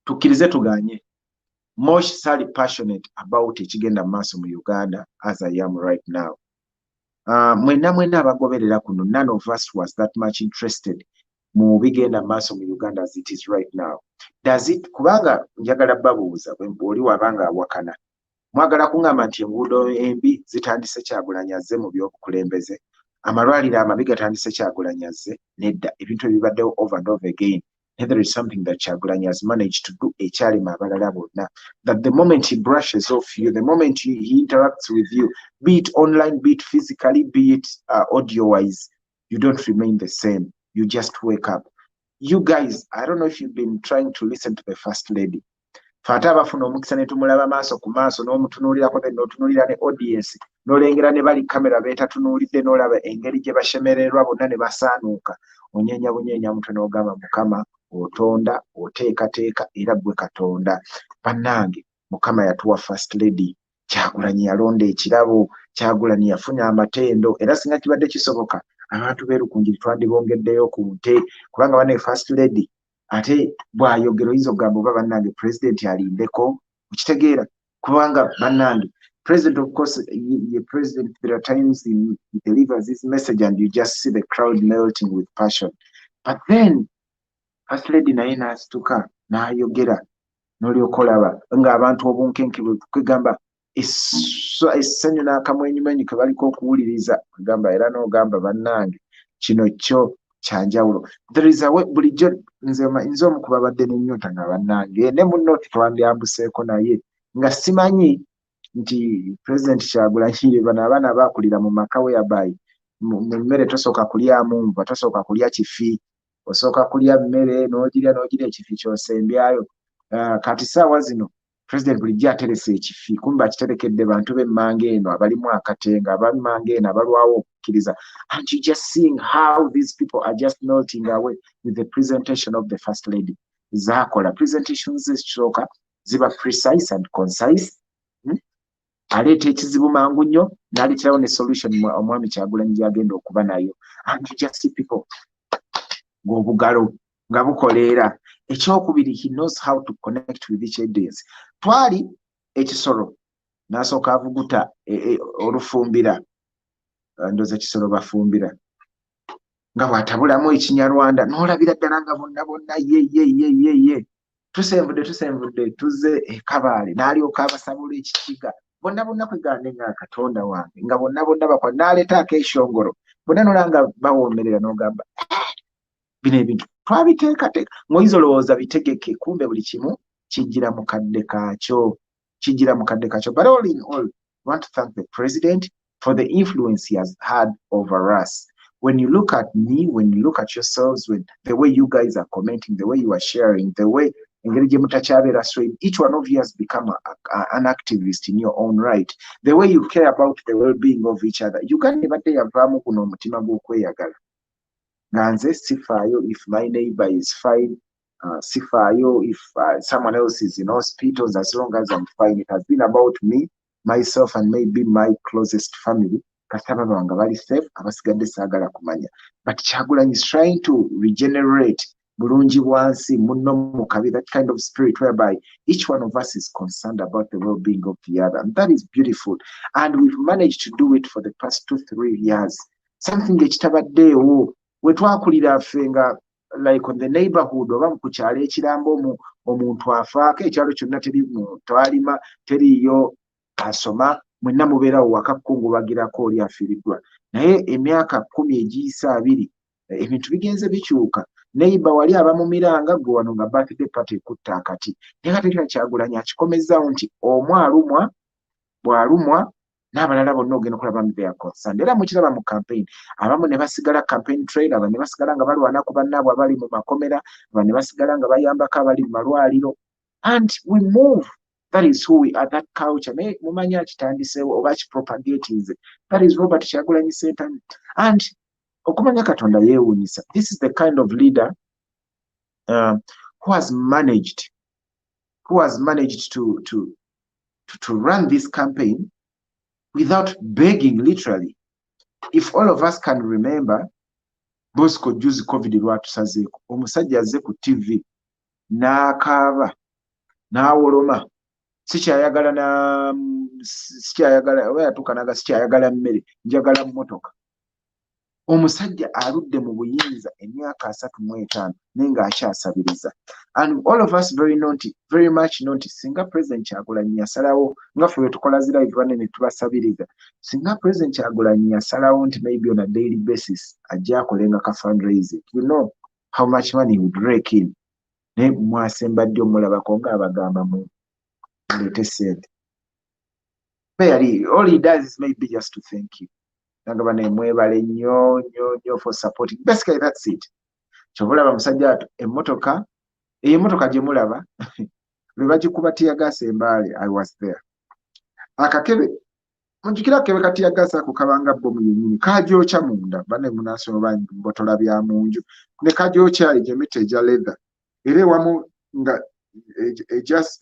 tukkirize tuganye, Mosh sali passionate about ekigenda mu maaso mu Uganda as I am right now. Mwena abagoberera kuno, none of us was that much interested mu bigenda mu maaso mu Uganda as it is right now. Does it, kubanga njagala babuuza bw'oli wabanga awakana, mwagala kuŋŋamba nti enguudo embi zitandise Kyagulanyi azze mu by'obukulembeze, amalwaliro amabi gatandise Kyagulanyi azze nedda ebintu ebibaddewo over and over again. There is something that Kyagulanyi has managed to do ekyalima abalala bonna, that the moment he brushes off you, the moment he interacts with you, be it online, be it physically, be it audio-wise, you don't remain the same. You just wake up. You guys, I don't know if you've been trying to listen to the First Lady. Fata abafuna omukisa ne tumulaba maaso ku maaso n'omutunuulirako n'otunuulira ne audience n'olengera ne bali kamera beetatunuulidde n'olaba engeri gye bashemererwa bonna ne basaanuuka. Onyeenya bunyeenya mutwe n'ogamba Mukama otonda oteekateeka era gwe Katonda. Bannange, Mukama yatuwa First Lady. Kyagulanyi yalonda ekirabo, Kyagulanyi yafuna amatendo, era singa kibadde kisoboka abantu beerukunjiri twandibongeddeyo ku nte, kubanga bane First Lady ate bw'ayogera oyinza okugamba oba bannange president alindeko, okitegeera, kubanga bannange president, of course, the president, there are times he delivers this message and you just see the crowd melting with passion. But then First Lady naye n'asituka n'ayogera n'olyoka olaba ng'abantu obunkenke bwe kwegamba essanyu n'akamwenyumenyu ke baliko okuwuliriza gamba, era n'ogamba bannange kino kyo kyanjawulo. There is a way bulijjo nze omu ku babadde n'ennyota nga bannange ne munnooti twandyambuseeko naye nga simanyi nti President Kyagulanyi bano abaana baakulira mu maka whereby mu mmere tosooka kulyamu nva, tosooka kulya kifi, osooka kulya mmere n'ogirya ekifi ky'osembyayo. Kati saawa zino President bulijjo aterese ekifi, kumbe akiterekedde bantu b'emmanga eno abalimu akatenga, ab'emmanga eno abalwawo okukkiriza. And you just seeing how these people are just melting away with the presentation of the First Lady. Zaakola presentations ezisooka ziba precise and concise. Aleeta ekizibu mangu nnyo n'aleeterawo ne solution omwami Kyagulanyi gy'agenda okuba nayo. And you just see people ng'obugalo nga bukoleera. Ekyokubiri, he knows how to connect with each audience. Twali ekisolo n'asooka avuguta olufumbira, ndoza ekisolo bafumbira nga bw'atabulamu ekinyarwanda n'olabira ddala nga bonna ye tusenvudde tuzze Kabaale, n'alyoka abasabula ekikiga bonna kwegande nga Katonda wange nga bonna bakwa, n'aleetaako ekyongoro bonna n'olanga bawoomerera n'ogamba bino ebintu twabiteekateeka ng'oyinza olowooza bitegeke, kumbe buli kimu kijjira mu kadde kaakyo. But all in all, I want to thank the president for the influence he has had over us. When you look at me, when you look at yourselves, with the way you guys are commenting, the way you are sharing, the way each one of you has become an activist in your own right. The way you care about the well-being of each other. You can't even tell yavaamu kuno omutima gw'okweyagala. Nganze sifaayo if my neighbor is fine, sifaayo if someone else is in hospitals, as long as I'm fine. It has been about me, myself, and maybe my closest family. Kasaba banga bali safe, abasigadde saagala kumanya. But Kyagulanyi is trying to regenerate bulungi bwansi munno mukabi, that kind of spirit whereby each one of us is concerned about the well-being of the other. And that is beautiful. And we've managed to do it for the past 2-3 years. Something ekitabaddeewo we twakulira ffe nga like on the neighborhood oba mu kukyalo ekirambo omuntu afaako ekyalo kyonna teri twalima teriyo asoma, mwenna mubeerawo waka kukungubagirako oli afiiriddwa. Naye emyaka 10 egiyise 2 ebintu bigenze bikyuka. Neighbor wali abamumiranga gwe wano nga birthday party ekutta akati. Naye kati Kyagulanyi akikomezzaawo nti omu bw'alumwa n'abalala bonna ogenda okulaba mu their concerned. Era mukiraba mu campaign, abamu ne basigala campaign trail, abamu ne basigala nga balwana ku bannaabwe abali mu makomera, abamu ne basigala nga bayambako abali mu malwaliro. And we move. That is who we are, that culture. Naye mumanya kitandiseewo oba kipropagatinze. That is Robert Kyagulanyi Ssentamu. And okumanya Katonda yeewuunyisa. This is the kind of leader who has managed to run this campaign without begging, literally. If all of us can remember, Bosco juzi COVID lwatusazeeko, omusajja azze ku TV n'akaaba n'awoloma, sikyayagala oba yatuuka naga sikyayagala mmere, njagala mmotoka. omusajja aludde mu buyinza emyaka 35 nenga akyasabiriza. And all of us very much know nti singa President Kyagulanyi yasalawo nga ffe tukola zi live banene tubasabiriza, singa President Kyagulanyi yasalawo nti maybe on a daily basis ajja akolenga ka fundraising, you know how much money he would rake in. Ne mwasembadde omulabako nga abagamba mu lete sente. All he does is maybe just to thank you. Nagabane mwebale nnyo for supporting. Basically that's it. Kyobulaba musajja ato emmotoka gye mulaba lwe bagikuba tiyagasa embaale, I was there. Akakebe munjukira akakebe ka tiyagasa ako kabanga bomu yennyini kagyokya munda bane munasoma bambotola bya munju ne kagyokya egyemite egya leather era ewamu nga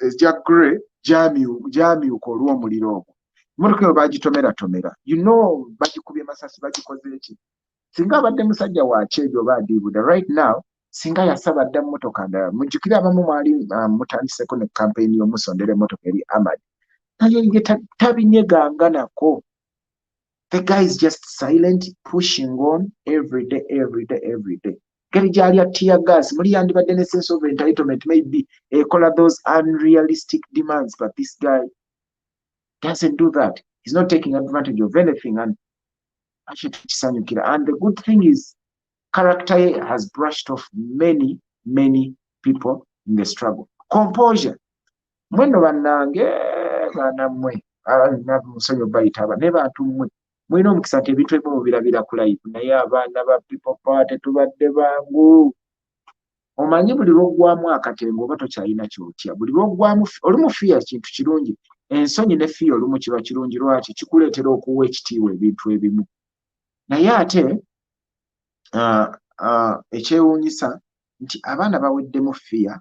ejja grey gyamyuka olw'omuliro ogwo. Emmotoka eyo bagitomera, you know bagikubye masasi bagikoze eki. Singa abadde musajja wa kyejo oba adiibuda right now, singa yasaba dda mmotoka ndala. Mujjukira abamu mwali mutandiseko ne campaign y'omusondera emmotoka eri Ahmad. Naye ye tabinyeganga nako. The guy is just silent, pushing on every day. Geri gyali ya tear gas, muli yandibadde ne sense of entitlement, maybe ekola those unrealistic demands, but this guy doesn't do that. He's not taking advantage of anything, and actually tukisanyukira. And the good thing is character has brushed off many people in the struggle. Composure. Mweno bannange banamwe musonyo bayitaba ne bantu mmwe mwina omukisa nti ebintu ebimu birabira ku live naye abaana ba people party tubadde bangu. Omanyi buli lw'oggwamu akatengo oba tokyalina kyotya, buli lw'oggwamu olumu fiya kintu kirungi, ensonyi ne fiya olumu kiba kirungi. Lwaki? Kikuleetera okuwa ekitiibwa ebintu ebimu. Naye ate ekyewuunyisa nti abaana baweddemu fiya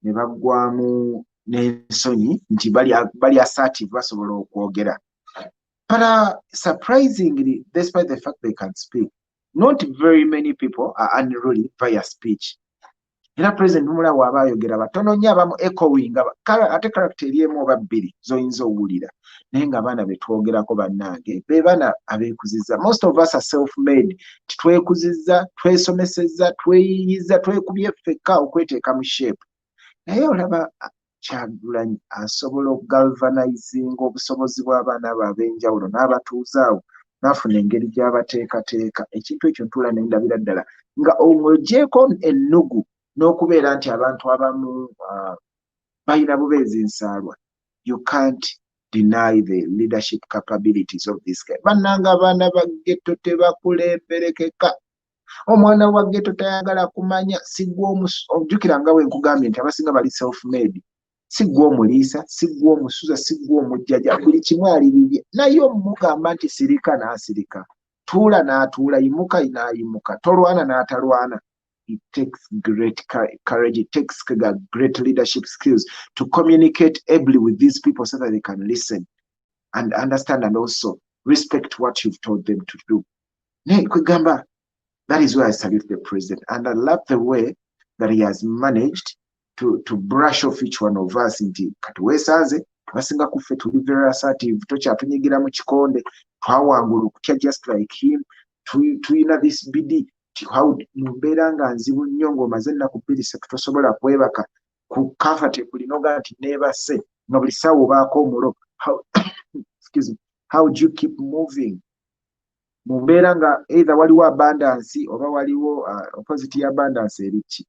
ne baggwamu n'ensonyi nti bali assertive basobola okwogera. But surprisingly, despite the fact they can speak, not very many people are unruly via speech. Era President Mulawa abayogera batono nnyo abamu echoing ate character eriemu oba bbiri zoyinza owulira naye nga abaana betwogerako bannange be baana abeekuzizza. Most of us are self-made. Twekuzizza, twesomesezza, tweyiyiza, twekubye ffekka okweteeka mu shape. Naye olaba Kyagulanyi asobola okugalvanizing obusobozi bw'abaana abo ab'enjawulo n'abatuuzaawo n'afuna engeri gy'abateekateeka. Ekintu ekyo ntuula ne ndabira ddala nga omwogyeko ennugu n'okubeera nti abantu abamu balina bubeezi nsaalwa. You can't deny the leadership capabilities of this guy. Bannanga abaana ba ghetto tebakulemberekeka. Omwana wa ghetto tayagala kumanya. Ojjukira nga bwe nkugambye nti abasinga bali self-made. Siggwa omuliisa, siggwa omusuza, siggwa omujjaja, buli kimu alibibye. Naye omugamba nti sirika n'asirika, tuula n'atuula, yimuka n'ayimuka, tolwana n'atalwana. It takes great courage. It takes great leadership skills to communicate ably with these people so that they can listen and understand and also respect what you've told them to do. That is why I salute the president. And I love the way that he has managed to brush off each one of us nti katuweesanze abasinga kuffe tuli very assertive, tokyatunyigira mu kikonde, twawangula okutya just like him, tuyina this bidi mu mbeera nga nzibu nnyo ng'omaze ennaku 2 tosobola kwebaka ku comfortable noga nti neebase nga buli ssaawa obaako omulo. How would you keep moving mu mbeera nga either waliwo abundance oba waliwo opposite ya abundance eriki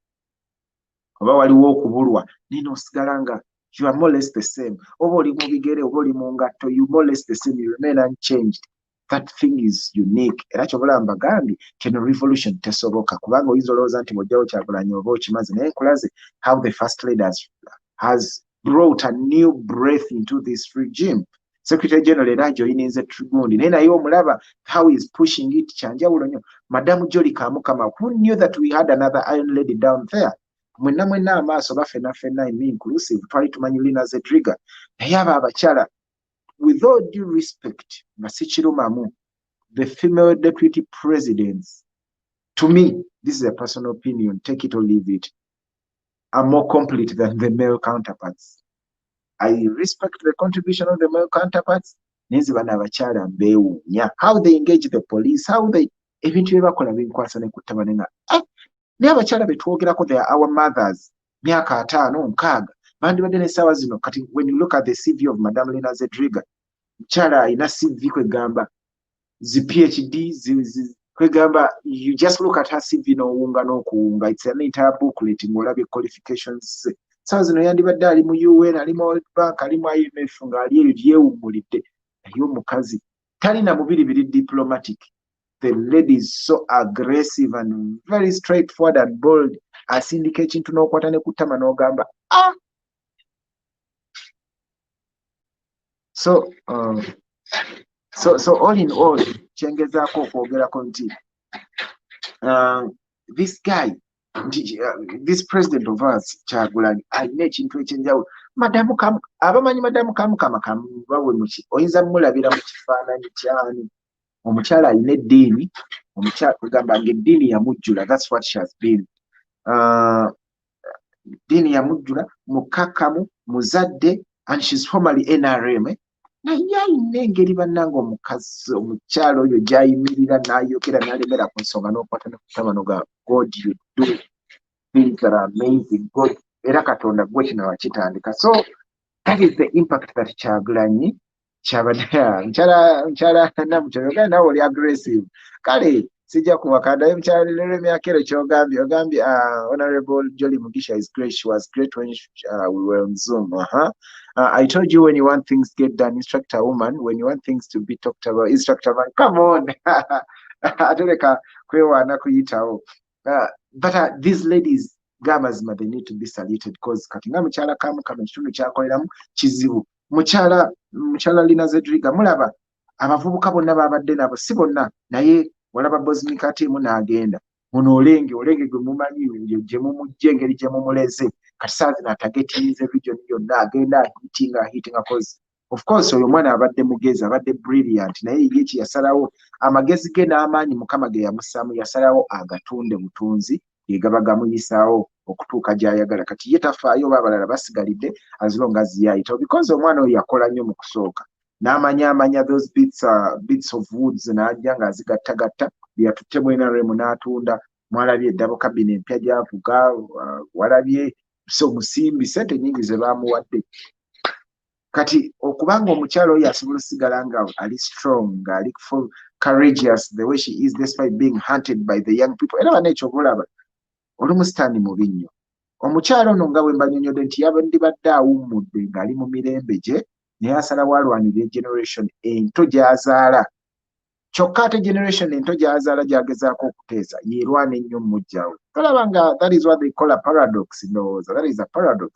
oba waliwo okubulwa nino osigala nga you are more or less the same. Oba oli mu bigere oba oli mu ngatto, you more or less the same, you remain unchanged. That thing is unique. Era kyobula mbagambye kino revolution tesoboka kubanga oyinza olowooza nti bw'ojjawo Kyagulanyi oba okimaze naye nkulaze how the first lady has brought a new breath into this regime. Secretary General era joyininze Tribune naye omulaba how he is pushing it kyanjawulo nnyo. Madamu Jolly Kamukama, who knew that we had another iron lady down there? Mwenna amaaso bafena me inclusive twali tumanyi Lina Zedriga naye abo abakyala, with all due respect, Masichirumamu, the female deputy presidents, to me, this is a personal opinion, take it or leave it, are more complete than the male counterparts. I respect the contribution of the male counterparts. How they engage the police, how they ebintu bye bakola binkwasa ne kuttabane nga naye abakyala be twogerako they are our mothers myaka 5-6 bandibadde n'essaawa zino kati when you look at the CV of Madam Lina Zedriga mukyala alina CV kwegamba zi PhD kwegamba you just look at her CV n'owunga n'okuwunga it's an entire booklet ng'olabye qualifications ze essaawa zino yandibadde ali mu UN ali mu World Bank ali mu IMF ng'ali eyo yeewummulidde naye omukazi talina mubiri biri diplomatic. The lady is so aggressive and very straightforward and bold. Asindika ekintu n'okwata ne kutama n'ogamba so all in all kyengezaako okwogerako nti this guy this president of us Kyagulanyi alina ekintu ekyenjawulo abamanyi madamu kamukama bawe muki oyinza mulabira mu kifaananyi kyani omukyala alina eddiini omukyala kugamba ng'eddiini yamujjula that's what she has been ddiini yamujjula mukakamu muzadde and she's formerly NRM naye alina engeri bannanga omukyala oyo gy'ayimirira n'ayogera n'alemera ku nsonga n'okwata ne kutama noga God you do things that are amazing God era Katonda gwe kino wakitandika so that is the impact that Kyagulanyi mchala namuchoga nawe oli aggressive kale sijja kuwakanda mchala lero myakero chogambi Honorable Jolly Mugisha is great. She was great when we were on Zoom. I told you when you want things get done, instruct a woman. When you want things to be talked about, instruct a man. Come on. Atereka kwewana kuyitawo. But these ladies gamazima they need to be saluted because katinga mchala kama kitundu kyakoleramu kizibu. Muchala Lina Zedriga mulaba abavubuka bonna babadde nabo si bonna naye walaba Bosmika teemu n'agenda muno olenge gwe mumanyi gye mumujje engeri gye mumuleze kati saazi n'atagetiize region yonna agenda hitting cause of course oyo mwana abadde mugezi abadde brilliant naye yeki yasalawo amagezi ge n'amaanyi mukama ge yamusaamu yasalawo agatunde butunzi yegaba gamuyisaawo okutuuka gy'ayagala kati ye tafaayo baabalala basigalidde as long as yayitawo because omwana oyo yakola nnyo mu kusooka n'amanya those bits of woods n'ajja ng'azigattagatta byatutte NRM n'atunda mwalabye eddabo kabina empya gy'avuga walabye so musimbi sente nnyingi ze baamuwadde kati okubanga omukyalo oyo asobola osigala nga ali strong ali courageous the way she is despite being hunted by the young people era banekyo bulaba olumusitani mubi nnyo omukyalo ono nga bwe mbanyonyodde nti yabandibadde awummudde ng'ali mu mirembe gye naye asalawo alwanirira generation ento gy'azaala kyokka ate generation ento gy'azaala gy'agezaako okuteesa yeerwana ennyo mujjawe tolaba nga that is what they call a paradox ndowooza that is a paradox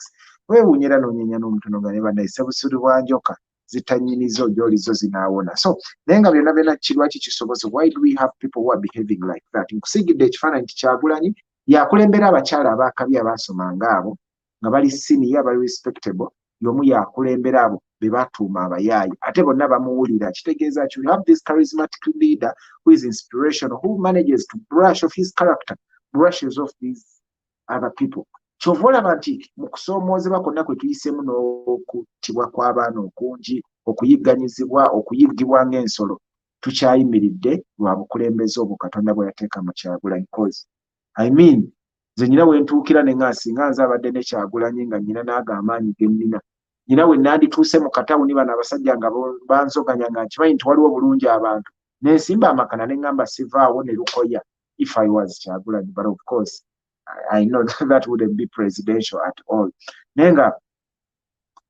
weewuunyera n'onyenya n'omutono nga ne bannayise busuli bwa njoka zitannyinizo gy'olizo zinaawona so naye nga byonna byonna kirwaki kisobose why do we have people who are behaving like that nkusigidde ekifaananyi Kyagulanyi yakulembera abakyala abaakabi abaasoma ngaabo nga bali senior bali respectable y'omu yakulembera abo be batuuma abayaayi ate bonna bamuwulira kitegeeza ki you have this charismatic leader who is inspirational who manages to brush off his character brushes off these other people kyova olaba nti mu kusoomoozebwa kwonna kwe tuyisemu n'okuttibwa kw'abaana okungi okuyigganyizibwa okuyiggibwa ng'ensolo tukyayimiridde lwa bukulembeze obwo Katonda bwe yateeka mu Kyagulanyi cause I mean nze nyina we ntuukira ne nga singa nze abadde ne Kyagulanyi nga nyina n'aga amaanyi ge nnina nyina we nandituuse mu katawuni bano abasajja nga banzoganya nga nkimanyi nti waliwo bulungi abantu nensimba amakana ne ngamba sivaawo ne lukoya if I was Kyagulanyi but of course I know that wouldn't be presidential at all nenga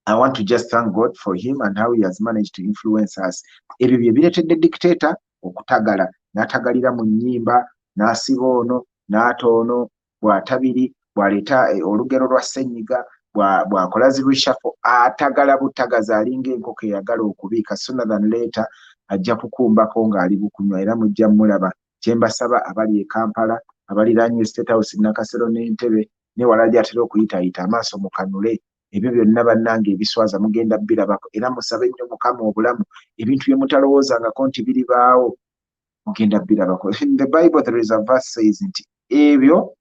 I want to just thank God for him and how he has managed to influence us ebyo bye bireetedde dictator okutagala n'atagalira mu nnyimba n'asiba ono n'atoono bw'atabiri bw'aleeta olugero lwa ssenyiga bw'akola zirwishafu atagala butagaza alinga enkoko eyagala okubiika sooner than later ajja kukumbako ng'ali bukunywa era mujja mulaba kyembasaba abali e Kampala abaliraanye State House Nakasero n'Entebbe ne wala gy'atera okuyitaayita amaaso mu kanule ebyo byonna bannange ebiswaza mugenda birabako era musabe nnyo Mukama obulamu ebintu bye mutalowoozangako nti biribaawo mugenda birabako in the Bible there is a verse says nti ebyo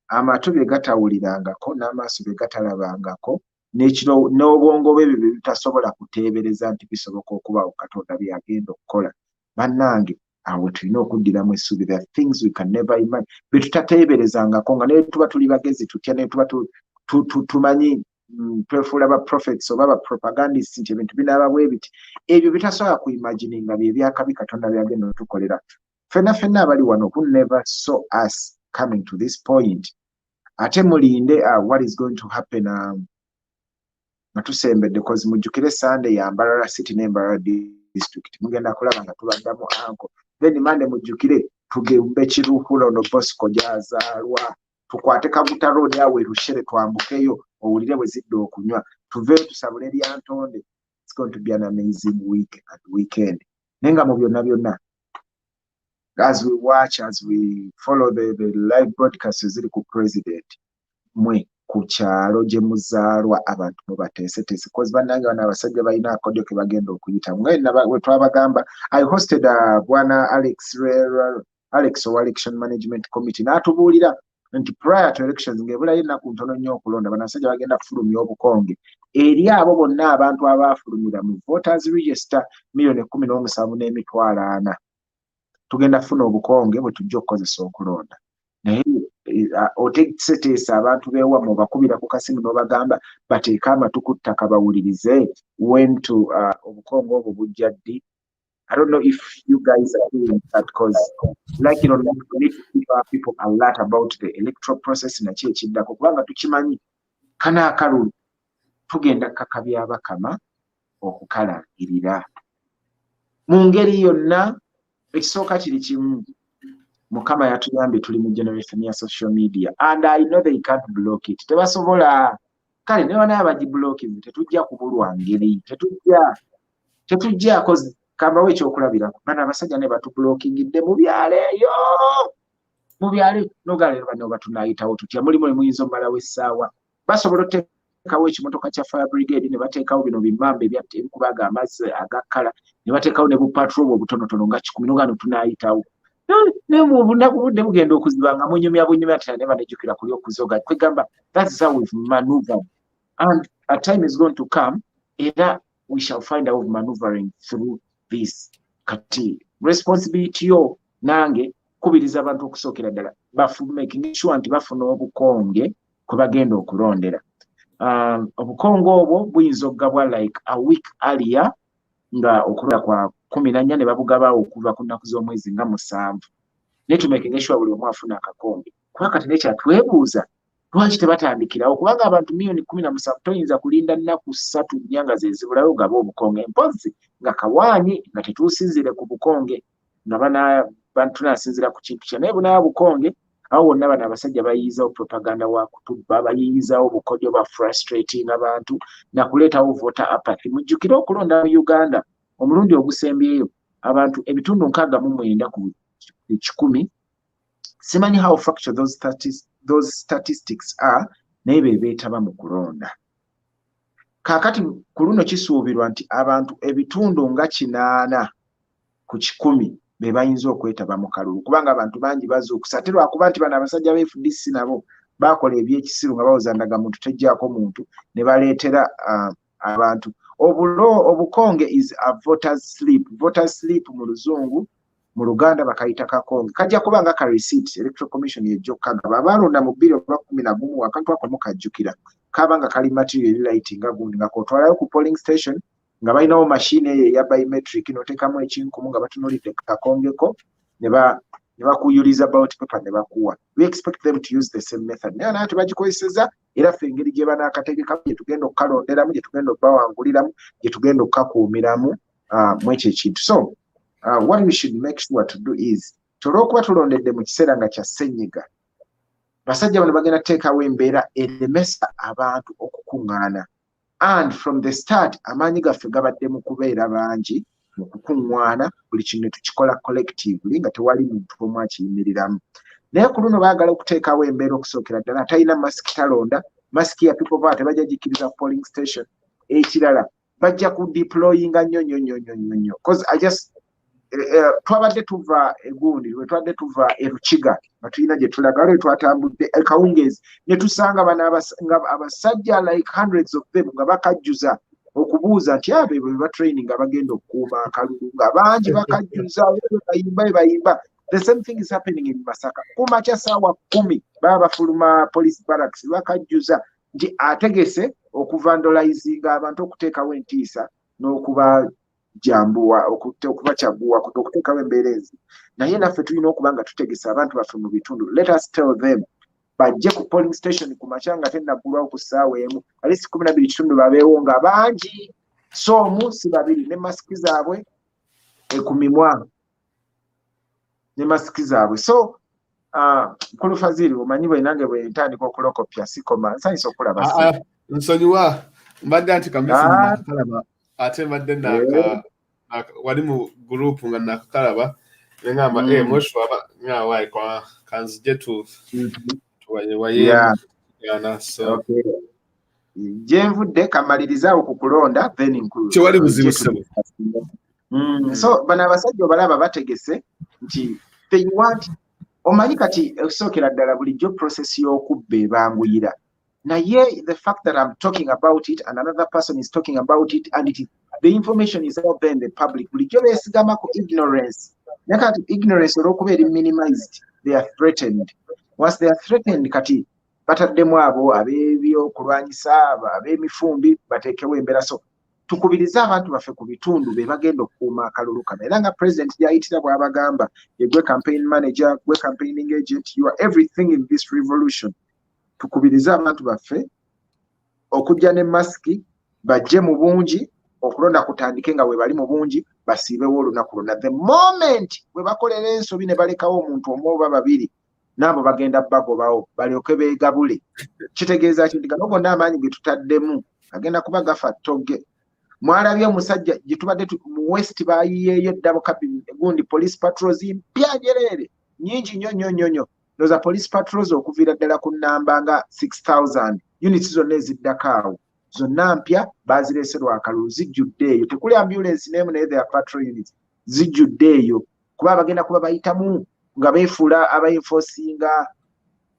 amatu bye gatawulirangako n'amaaso bye gatalabangako n'obwongo bwe bye bitasobola kuteebereza nti bisoboka okubaawo Katonda byagenda okukola bannange awo tulina okuddiramu essuubi. There are things we can never imagine bye tutateeberezangako nga naye tuba tuli bagezi tutya naye tuba tumanyi twefuula ba prophets oba ba propagandists nti ebintu binaaba bwe biti ebyo bitasobola kuimagininga bye byakabi Katonda byagenda otukolera ffenna abali wano who never saw us coming to this point. Ate mulinde what is going to happen nga tusembedde kozi mujjukire Sunday ya Mbarara City ne Mbarara District mugenda kulaba nga tubaddamu anko then Monday mujjukire tugembe Kiruhura no Bosco gyazaalwa tukwate Kaguta Road yawe Rushere twambukeyo owulire bwe zidde okunywa tuve tusabule lyantonde. It's going to be an amazing week and weekend. Nenga mu byonna as we watch, as we follow the live broadcasts ziri ku president mwe ku kyalo gye muzaalwa abantu mubateeseteese kozi bannange bana abasajja balina akodyo ke bagenda okuyita mwena we twabagamba. I hosted bwana Alex wa election management committee n'atubuulira nti prior to elections ng'ebulayo ennaku ntono nnyo okulonda bano abasajja bagenda kufulumya obukonge eri abo bonna abantu abaafulumira mu voters register 1,17,400 tugenda kufuna obukonge bwe tujja okukozesa okulonda. Naye oteeseteesa abantu beewa mu bakubira ku kasimu n'obagamba bateeke amatu ku ttaka bawulirize when to obukonge obwo bujja ddi. I don't know if you guys are doing that because like you know we need to keep our people alert about the electoral process na kye kiddako kubanga tukimanyi kana akalulu tugenda kakabya abakama okukalangirira mu ngeri yonna. Ekisooka kiri kimu Mukama yatuyambye tuli mu generation ya social media and I know they can't block it. Tebasobola kale ne bana abagiblock tetujja kubulwa ngeri tetujja cause kamba we kyokulabira bana abasajja ne batublokingidde mu byaleeyo mu byale nogalero bano batunayitawo tutya mulimu muyinzo mmala w'essaawa basobola oteekawo ekimotoka kya fire brigade ne bateekawo bino bimambe ebyatte ebikubaga amazzi agakkala ne bateekawo ne bupatrol obutonotono nga 10 n'ogano tunayitawo ne mu bunaku budde bugenda okuziba nga bunyumya tena ne banejjukira kuli okuzoga kwegamba. That's how we've maneuvered and a time is going to come either we shall find out maneuvering through this. Kati responsibility yo nange kubiriza abantu okusookera ddala making sure nti bafuna obukonge kwe bagenda okulondera. Obukonge obwo buyinza okugabwa like a week earlier nga okulonda kwa 14 ne babugaba okuva ku nnaku z'omwezi nga 7 ne tumaking sure buli omu afuna akakonge kuba kati nekyatwebuuza lwaki tebatandikirawo kubanga abantu 17,000 toyinza kulinda nnaku 3 nnyanga zezibulayo gaba obukonge mpozi nga kawaanyi nga tetuusinzire ku bukonge nga tunasinzira ku kintu kya naye bunaba bukonge awo wonna bano abasajja bayiyizawo propaganda wa kutubba bayiyizawo bukodyo ba frustrating abantu nakuleetawo voter apathy. Mujjukire okulonda mu Uganda omulundi ogusembyeyo abantu ebitundu 69 ku 100 simanyi how factual those statistics are naye beetaba mu kulonda. Kaakati ku luno kisuubirwa nti abantu ebitundu nga 8 ku 100 be bayinza okwetaba mu kalulu kubanga abantu bangi bazuukusa ate lwakuba nti bano abasajja ba FDC nabo bakola ebyekisiru nga bawoza ndagamuntu tejjaako muntu ne baleetera abantu obukonge is a voters slip mu luzungu mu Luganda bakayita kakonge kajja kubanga ka receipt electoral commission yejjokka nga balonda mu 2011 akantu ako kajjukira kabanga kali material lighting nga gundi nga kotwalayo ku polling station nga balinawo machine ya biometric noteekamu ekinkumu nga batunulidde kakongeko ne bakuyuliza about paper ne bakuwa. We expect them to use the same method. Naye naye tebagikozeseza era ffe engeri gye banaakategekamu gye tugenda okukalonderamu gye tugenda okubawanguliramu gye tugenda okukakuumiramu mu ekyo ekintu. So what we should make sure to do is olw'okuba tulondedde mu kiseera nga kya ssenyiga basajja bano bagenda teekawo embeera eremesa abantu okukuŋŋaana. And from the start amaanyi gaffe gabadde mu kubeera bangi mu kukuŋŋaana buli kintu tukikola collectively nga tewali muntu omu akiyimiriramu. Naye ku luno baagala okuteekawo embeera okusookera ddala atalina masiki talonda masiki ya people power tebajja gikkiriza polling station. Ekirala bajja ku deployinga nnyo because I just twabadde tuva egundi we twadde tuva erukiga nga tulina gye tulaga lwe twatambudde ekawungeezi ne tusanga bano abasajja like hundreds of them nga bakajjuza okubuuza nti abo bwe batraining abagenda okukuuma akalulu nga bangi bakajjuza bayimba. The same thing is happening in Masaka. Kumakya ssaawa 10 baba bafuluma police barracks bakajjuza nti ategese okuvandalizinga abantu okuteekawo entiisa n'okubajambuwa okubakyaguwa okuteekawo embeera ezi. Naye naffe tulina okuba nga tutegesa abantu baffe mu bitundu. Let us tell them bajje ku polling station ku makya nga tennaggulwawo ku ssaawa emu ali 12 kitundu babeewo nga bangi so omu si babiri ne masiki zaabwe ekumimwa ne masiki zaabwe. So Kulufaziri omanyi bwe nange bwe ntandika okulokopya sikoma nsanyisa okulaba nsonyiwa mbadde anti kamisi nakakalaba ate mbadde wali mu group nga nakakalaba ngamba moshwa ngawayi kwa kanzije tu jenvudde kamaliriza okukulonda then kiwali buzibu so bana abasajja obalaba bategese nti they want omanyi kati okusookera ddala bulijjo process y'okubba ebanguyira naye the fact that I'm talking about it and another person is talking about it and the information is out there in the public bulijjo beesigama ku ignorance nakati ignorance olw'okuba eri minimized they are threatened. Once they are threatened kati bataddemu abo ab'ebyokulwanyisa ab'emifumbi bateekewo embeera. So tukubiriza abantu baffe ku bitundu be bagenda okukuuma akalulu kano era nga president gy'ayitira bw'abagamba yegwe campaign manager gwe campaigning agent you are everything in this revolution. Tukubiriza abantu baffe okujja ne masiki bajje mu bungi okulonda kutandike nga we bali mu bungi basiibewo olunaku lwonna. The moment we bakolera ensobi ne balekawo omuntu omu oba babiri nabo bagenda bagobawo balyoke beegabule kitegeeza kinti gano gonna amaanyi ge tutaddemu agenda kuba gafa togge. Mwalabye omusajja gye tubadde mu west baayiyeeyo eddabo gundi police patrols mpya njereere nyingi nnyo noza police patrols okuviira ddala ku nnamba nga 6,000 units zonna eziddako awo zonna mpya baazireeserwa akalulu zijjudde eyo tekuli ambulance n'emu naye their patrol units zijjudde eyo kuba bagenda kuba bayitamu nga beefuula abaenforcinga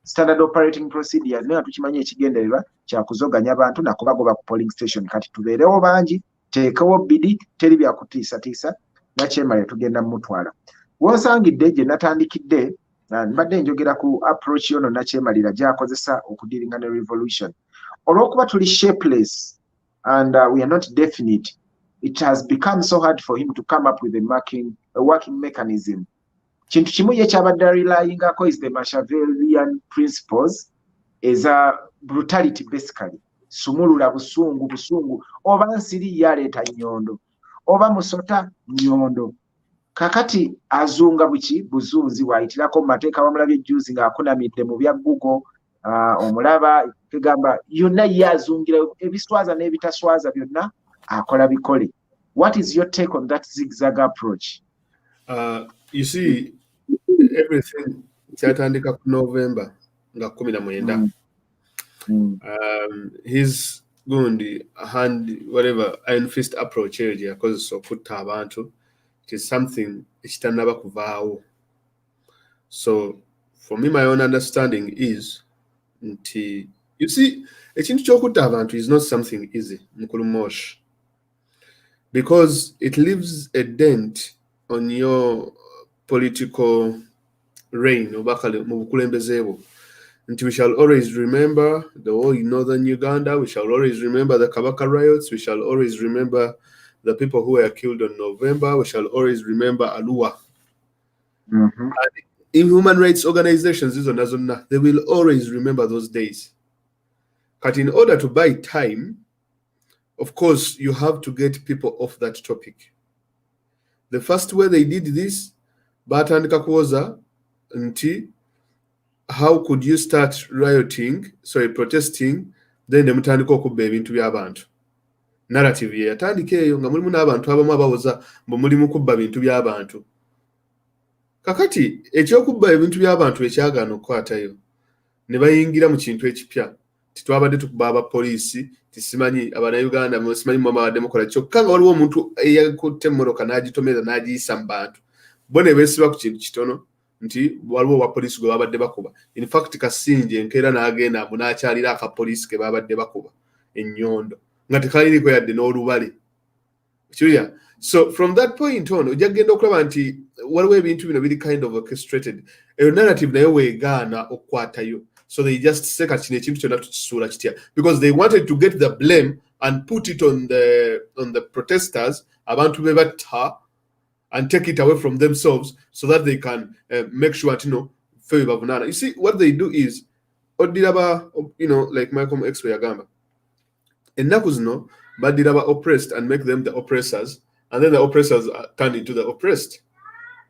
standard operating procedures naye tukimanyi ekigendererwa kya kuzoganya abantu nakubagoba ku polling station. Kati tubeerewo bangi teekewo bidi teri bya kutiisatiisa nakyemale tugenda mutwala wonsangidde gye natandikidde mbadde njogera ku approach yono nakyemalira gy'akozesa okudiringa ne revolution. Olw'okuba tuli shapeless and we are not definite, it has become so hard for him to come up with a working mechanism. Kintu kimu ye kyabadde relyingako is the Machiavellian principles eza brutality basically. Sumulula busungu oba nsiri yaleeta nyondo oba musota nyondo. Kakati azunga buki buzunzi wayitirako mu mateeka wamulabye juzi ng'akunamidde mu bya Google omulaba kegamba yonna ye azungira ebiswaza n'ebitaswaza byonna akola bikole. What is your take on that zigzag approach? You see, everything kyatandika ku November nga 19 his gundi hand whatever iron fist approach eyo yakozesa okutta abantu it is something ekitannaba kuvaawo. So for me my own understanding is nti you see ekintu ky'okutta abantu is not something easy mukulu mosh because it leaves a dent on your political reign obakale mu bukulembeze bwo. We shall always remember the war in northern Uganda. We shall always remember the Kabaka riots. We shall always remember the people who were killed on November. We shall always remember Alua. And in human rights organizations, they will always remember those days. But in order to buy time, of course, you have to get people off that topic. The first way they did this, batandika kuoza nti how could you start protesting, then mutandika okubba ebintu by'abantu. Narrative ye yatandika eyo nga mulimu n'abantu abamu abawoza mbu mulimu kubba bintu by'abantu. Kakati ekyokubba ebintu by'abantu ekyagaana okukwatayo ne bayingira mu kintu ekipya titwabadde tukuba abapoliisi tisimanyi Abannayuganda simanyi mu mama demokola kyokka nga waliwo omuntu eyakutte emmoroka n'agitomeza n'agiyisa mu bantu bo ne beesiba ku kintu kitono nti waliwo abapoliisi gwe babadde bakuba. In fact Kasinje enkeera n'agenda n'akyalira akapoliisi ke babadde bakuba ennyondo nga tekaliniko yadde n'olubale kiruya. So from that point on ojja kugenda okulaba nti waliwo ebintu bino biri kind of orchestrated. Eyo narrative nayo weegaana okukwatayo. So they just say kati kino ekintu kyonna tukisuula kitya, because they wanted to get the blame and put it on the protesters, abantu be batta, and take it away from themselves so that they can make sure fe bavunana. You see, what they do is odiraba, like Malcolm X yagamba, ennaku zino badiraba oppressed and make them the oppressors, and then the oppressors turn into the oppressed.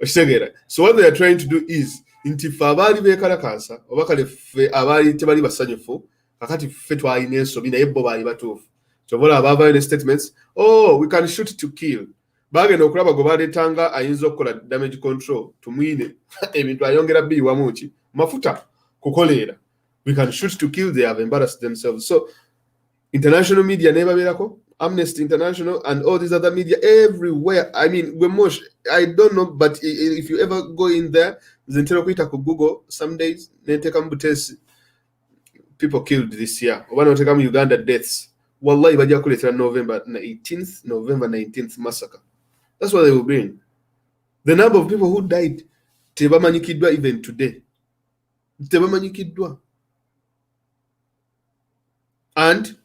So what they are trying to do is nti ffe abaali beekalakaasa oba kale ffe abaali tebali basanyufu kakati ffe twalina ensobi naye bo baali batuufu. Kyobola abaavayo ne statements, we can shoot to kill. Bagenda okulaba gwe baleetanga ayinza okukola damage control tumwine ebintu ayongera biri wamu ki mafuta kukoleera. We can shoot to kill. They have embarrassed themselves. So international media nebabeerako, Amnesty International and all these other media everywhere. I mean, I don't know, but if you ever go in there, Google some days, people killed this year. One of the Uganda deaths. Wallahi, November 19th massacre. That's what they will bring. The number of people who died, tebamanyikidwa even today. Tebamanyikidwa. And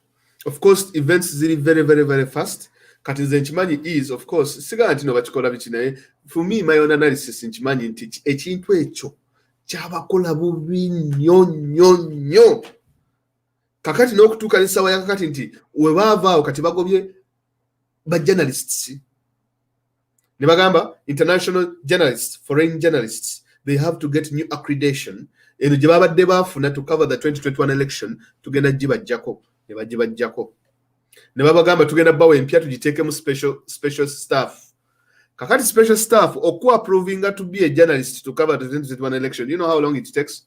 of course, events ziri very, very, very fast. Kati nze nkimanyi is, of course, sigala nti no bakikola biki naye. For me, my own analysis nkimanyi nti ekintu ekyo kyabakola bubi nnyo. Kakati n'okutuuka n'essaawa ya kakati nti we baavaawo kati bagobye ba journalists. Ne bagamba international journalists, foreign journalists, they have to get new accreditation. Eno gye babadde baafuna to cover the 2021 election tugenda gibajjako. Ne bagibajjako. Ne babagamba tugenda bawa empya tugiteekemu special staff. Kakati special staff approving to be a journalist to cover the 2021 election. You know how long it takes?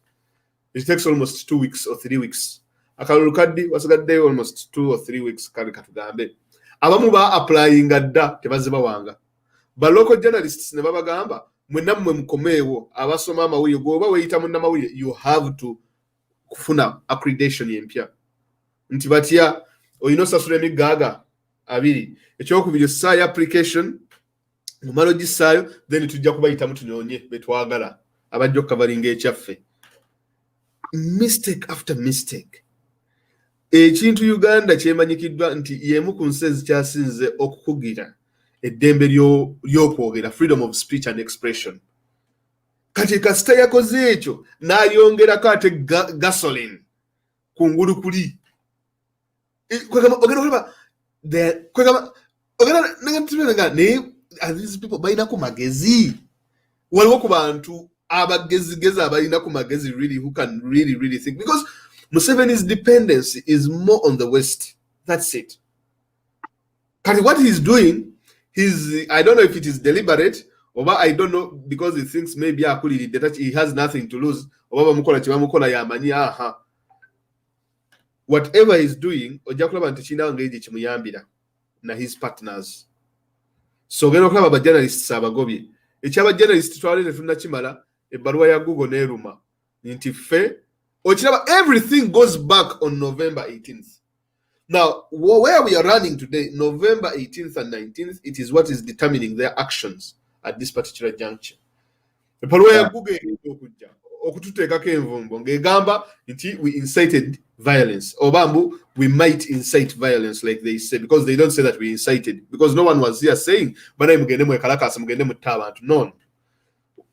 It takes almost 2 weeks or 3 weeks. Akalulukaddi wasigadde almost 2 or 3 weeks kali katugambe. Abamu ba applying dda tebazibawanga. Ba local journalists ne babagamba mwenammwe mukomeewo abasoma amawulire goba weyita munnamawulire you have to kufuna accreditation yempya. Nti batya oyino sasula emigaaga 2 ekyokubiri ossaayo application mumala ogissaayo then tujja kubayitamu tunoonye betwagala abajja okukavalinga ekyaffe. Mistake after mistake. Ekintu Uganda kyemanyikiddwa nti yemu ku nsi ezikyasinze okukugira eddembe ly'okwogera, freedom of speech and expression. Kati kasita yakoze ekyo n'ayongerako ate gasoline kungulu kuli. These people balina ku magezi. Waliwo ku bantu abagezigezi abalina ku magezi really who can really think, because Museveni's dependency is more on the West. That's it. What he's doing, I don't know if it is deliberate, or I don't know, because he thinks maybe that he has nothing to lose. Whatever he's doing, na his partners. So geno klaba ba journalists abagobye. Ekyaba journalists twalete tunakimala ebbaluwa ya Google neruma. Nti fe okiraba everything goes back on November 18th. Now, where we are running today, November 18th and 19th, it is what is determining their actions at this particular juncture. Ebbaluwa ya Google okujja okututeekako envumbo ng'egamba nti we incited violence. Obambu, we might incite violence, like they say, because they don't say that we incited, because no one was here saying, no.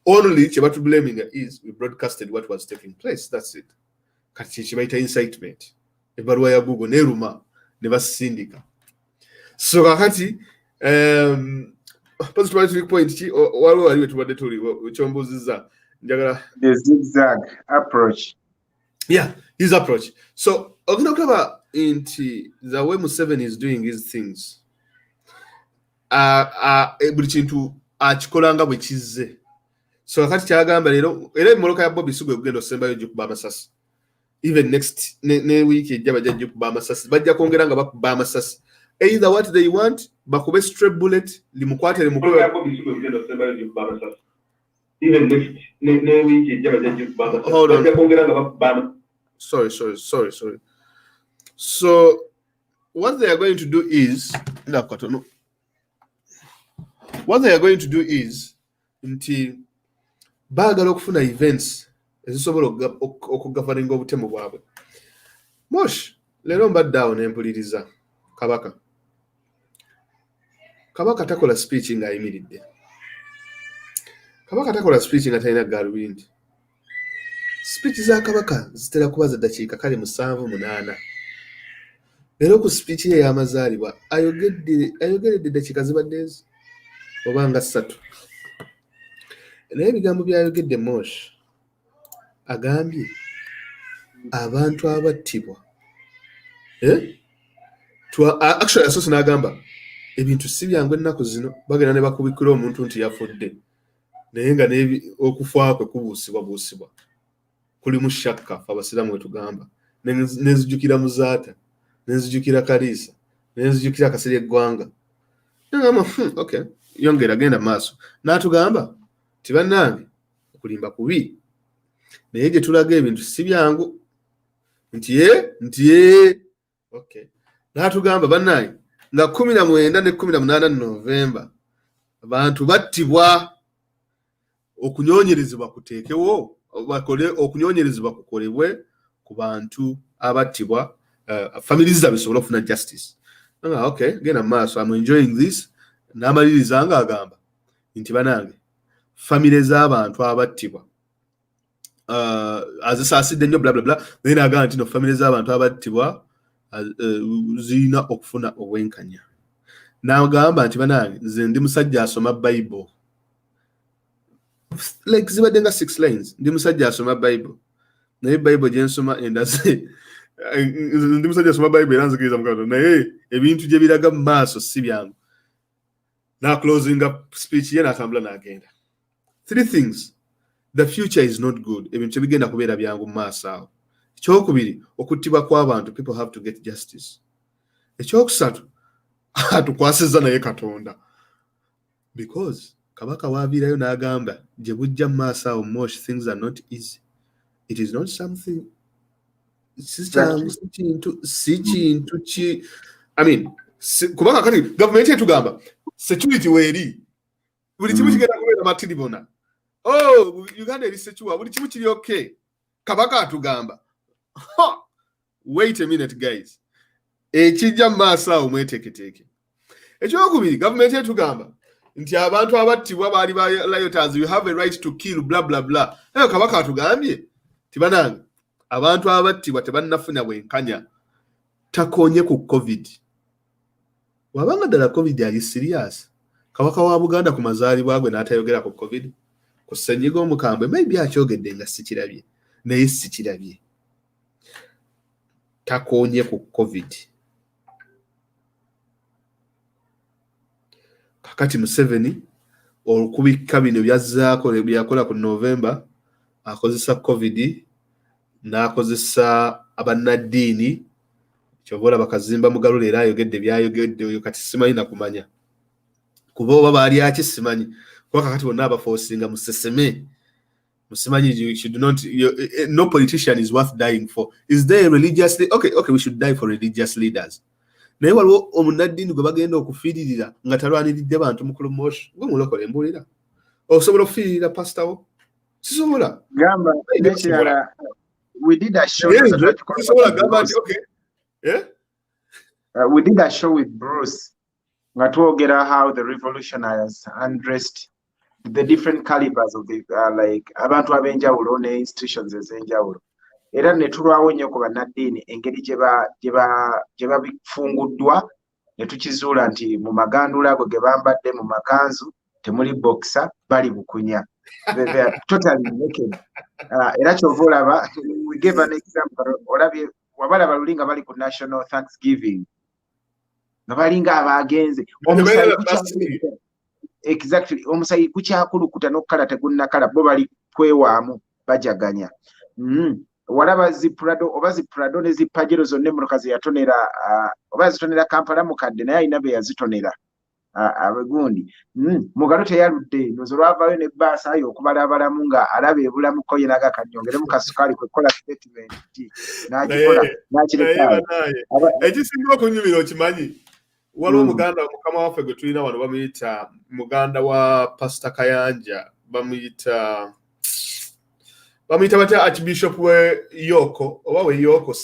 Only Chebatu blaming is we broadcasted what was taking place. That's it. Kachichibaita incitement. Ebaruwa ya Google neruma never sindika. So kakati positive point waliwo waliwe tubadde tuli wekyombuziza njagala the zigzag approach. Yeah, his approach. So ogenda okulaba nti the way Museveni is doing his things buli kintu akikolanga bwe kizze. So kakati kyagamba leero era emmoloka ya Bobby Sugwe kugenda osembayo gikuba amasasi. Even next ne week ejja bajja gikuba amasasi, bajja kwongera nga bakuba amasasi. Either what they want bakube stray bullet limukwate limukube ya Bobby Sugwe kugenda osembayo gikuba amasasi. Even next ne week ejja bajja gikuba amasasi, bajja kwongera nga bakuba. Sorry. So what they are going to do is nti baagala okufuna events ezisobola okugoverninga obutemu bwabwe. Mosh leero mbadde awo ne mpuliriza Kabaka takola speech ng'ayimiridde. Kabaka takola speech nga talina gaalubindi. Speech za Kabaka zitera kuba za ddakiika kale 7-8. Leero ku speech ye y'amazaalibwa ayogeredde eddakiika zibadde ezi oba nga 3. Naye ebigambo by'ayogedde Mosh agambye abantu abattibwa. Actually asoose n'agamba ebintu si byangu ennaku zino bagenda ne bakubikira omuntu nti yafudde naye nga okufa kwe kubuusibwa kuli mu shakka abasiraamu wetugamba nenzijukira Muzaata nenzijukira Kaliisa nenzijukira Akaseri eggwanga okay yongera genda maaso n'atugamba ti bannange okulimba kubi naye gye tulaga ebintu si byangu nti okay n'atugamba bannange nga 19 ne 18 Novemba abantu battibwa okunyonyerezebwa kuteekewo okunyonyerezebwa kukolebwe ku bantu abattibwa families zaabwe zisobole okufuna justice. Okay genda maaso I'm enjoying this n'amaliriza nga agamba nti banange family z'abantu abattibwa azisaasidde nnyo bla bla bla naye n'agamba nti no family z'abantu abattibwa zirina okufuna obwenkanya. N'agamba nti banange nze ndi musajja asoma Bible like zibadde nga 6 lines ndi musajja asoma Bible naye Bible gye nsoma endase ndi musajja asoma Bible era nzikiriza Mukama naye ebintu gye biraga mu maaso si byangu. Na closing up speech ye n'atambula n'agenda. 3 things. The future is not good. Ebintu bigenda kubeera byangu mu maaso awo. Ekyokubiri okuttibwa kw'abantu, people have to get justice. Ekyokusatu atukwasiza naye Katonda because Kabaka waabiirayo n'agamba gye bujja mu maaso awo Mosh things are not easy. It is not something si kintu ki I mean kubanga kati government etugamba security weeri buli kimu kigenda kubeera matiribona Uganda eri secure buli kimu kiri okay. Kabaka atugamba wait a minute guys ekijja mu maaso awo mweteeketeeke. Ekyokubiri government etugamba nti abantu abattibwa baali ba rioters you have a right to kill blah blah blah. Kabaka atugambye tibanange abantu abattibwa tebannafuna bwenkanya takonye ku covid. Wabanga ddala covid ali serious Kabaka wa Buganda ku mazaalibwa gwe n'atayogera ku covid ku ssenyiga omukambwe maybe akyogedde nga sikirabye naye sikirabye takonye ku covid. Kakati Museveni olukubikka bino byazzaako byakola ku November akozesa covid n'akozesa abannaddiini kyobola bakazimba mugalula era ayogedde byayogedde oyo kati simanyi na kumanya kuba oba baali akisimanyi kuba kakati bonna abaforcinga museseme musimanyi you should not no politician is worth dying for. Is there religiously okay we should die for religious leaders naye waliwo omunnaddiini gwe bagenda okufiiririra nga talwaniridde bantu mukulu Mosh gwe mulokole mbuulira osobola okufiiririra pasitawo sisobola gamba nekirala we did a show we did a show with Bruce nga twogera how the revolution has undressed the different calibers of the like abantu ab'enjawulo ne institutions ez'enjawulo era ne tulwawo nnyo ku bannaddiini engeri gye babifunguddwa ne tukizuula nti mu magandula ago ge bambadde mu makanzu temuli boxer bali bukunya they are totally naked. Era kyova olaba we gave an example olabye wabalaba luli nga bali ku national thanksgiving nga balinga abagenze exactly omusayi kukyakulukuta n'okukala tegunnakala bo bali kwewaamu bajaganya. Walaba ziprado ne zipajero zonna emmotoka ze yatonera oba zitonera Kampala mukadde naye alina be yazitonera abegundi mugalo teyaludde ndozo lwavayo ne baasa ayo okubalabalamu nga alaba ebulamu ko yenaga kanyongeremu kasukali kwekola statement n'agikola n'akireka ekisinga okunyumira okimanyi waliwo omuganda mukama waffe gwe tulina wano bamuyita muganda wa Pastor Kayanja bamuyita batya Archbishop we Yoko oba we Yoko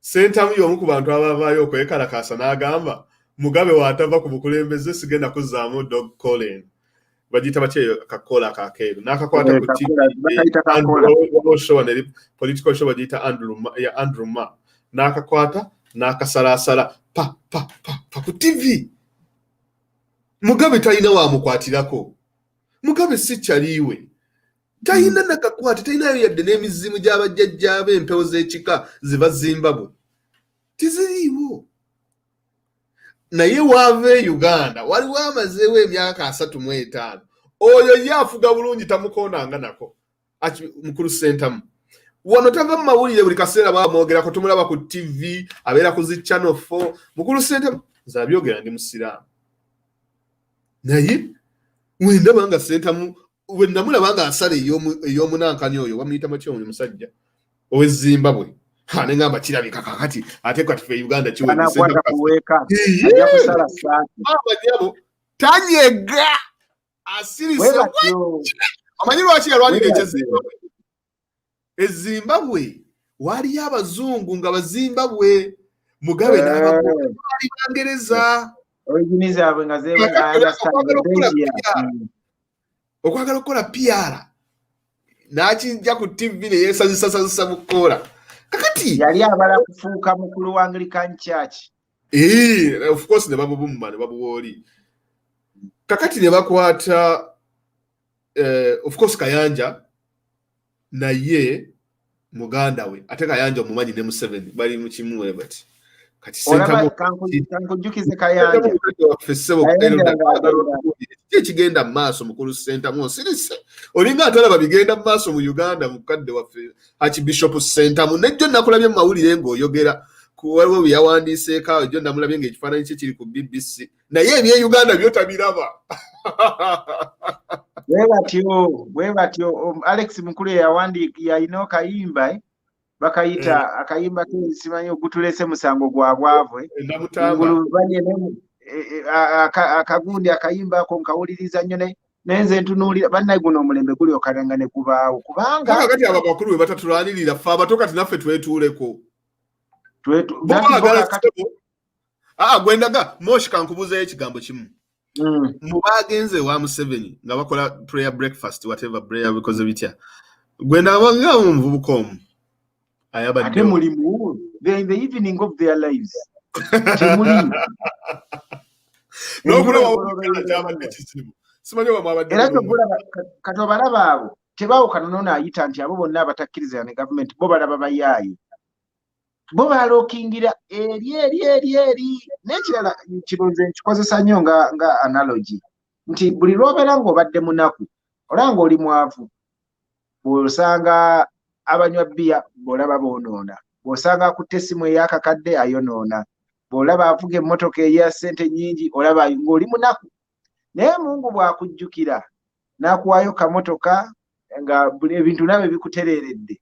Sentamu y'omu ku bantu abavaayo okwekalakaasa n'agamba Mugabe watava ku bukulembeze sigenda kuzzaamu dog calling bagiyita batya akakola akakeeru n'akakwata ku TV political show bagiyita Andrew Ma n'akakwata n'akasalaasala pa ku TV Mugabe talina wamukwatirako Mugabe si kyaliwe talina nakakwata talinayo yadde n'emizimu gy'abajjajjaabe empewo z'ekika ziva Zimbabwe tiziriiwo naye waave Uganda waliwo amazeewo emyaka 35 oyo yafuga bulungi tamukoonanga nako mukulu Sentamu wano tava mu mawulire buli kaseera bamwogerako tumulaba ku TV abeera ku zi Channel 4 mukulu Sentamu zabyogera ndi musiraamu naye wendaba nga Sentamu wendamulaba nga asala ey'omunankani oyo wamuyita matyo oyo musajja owe Zimbabwe nengamba kirabika kakati ate kati fe Uganda kiwenyabo tanyega asirise amanyi lwaki yalwanira ekyezimbabwe ezimbabwe waliyo abazungu nga bazimbabwe Mugabe n'abali Bangereza okwagala okukola PR n'akijja ku TV ne yeesazisasazisa mukola kakati yali abala kufuuka mukulu wa Anglican Church of course ne babubumma ne babuwooli kakati ne bakwata of course Kayanja naye muganda we ate Kayanja omumanyi ne Museveni bali mu kimu bati kati Sentamu kankujukize Kayanja ekigenda mu maaso mukulu Sentamu osirise olinga atalaba bigenda mu maaso mu Uganda mukadde waffe Archbishop Sentamu nejjo nakulabye mu mawulire ng'oyogera waliwo byawandiiseeko awo jjo namulabye ng'ekifaananyi kye kiri ku BBC naye ebye Uganda byotabiraba bwe batyo Alex mukulu yayina okayimba bakayita akayimba kesimanyi ogutulese musango gwa bwavwe akagundi akayimba ako nkawuliriza nnyo nenze ntunuulira bannaye guno omulembe guli okalanga ne kubaawo kubanga kakati abakulu be batatulwanirira ffe abato kati naffe twetuuleko gwendaga Moshi kankubuzayo ekigambo kimu mu bagenze wa Museveni nga bakola prayer breakfast whatever prayer bikoze bitya gwendaga nga omuvubuka omu ate mulimu in the evening of their lives era kati obalaba abo tebaawukana n'onaayita nti abo bonna abatakkiriza ne gavumenti bo balaba bayaayi bo balookingira eri n'ekirala kirunze nkikozesa nnyo nga analogy nti buli lw'obeera ng'obadde munaku olaba ng'oli mwavu bw'osanga abanywa bbiya bw'olaba boonoona bw'osanga akutte essimu ey'akakadde ayonoona bw'olaba avuga emmotoka eya ssente nnyingi olaba ng'oli munaku naye Mungu bw'akujjukira n'akuwaayo kamotoka nga ebintu nabyo bikutereeredde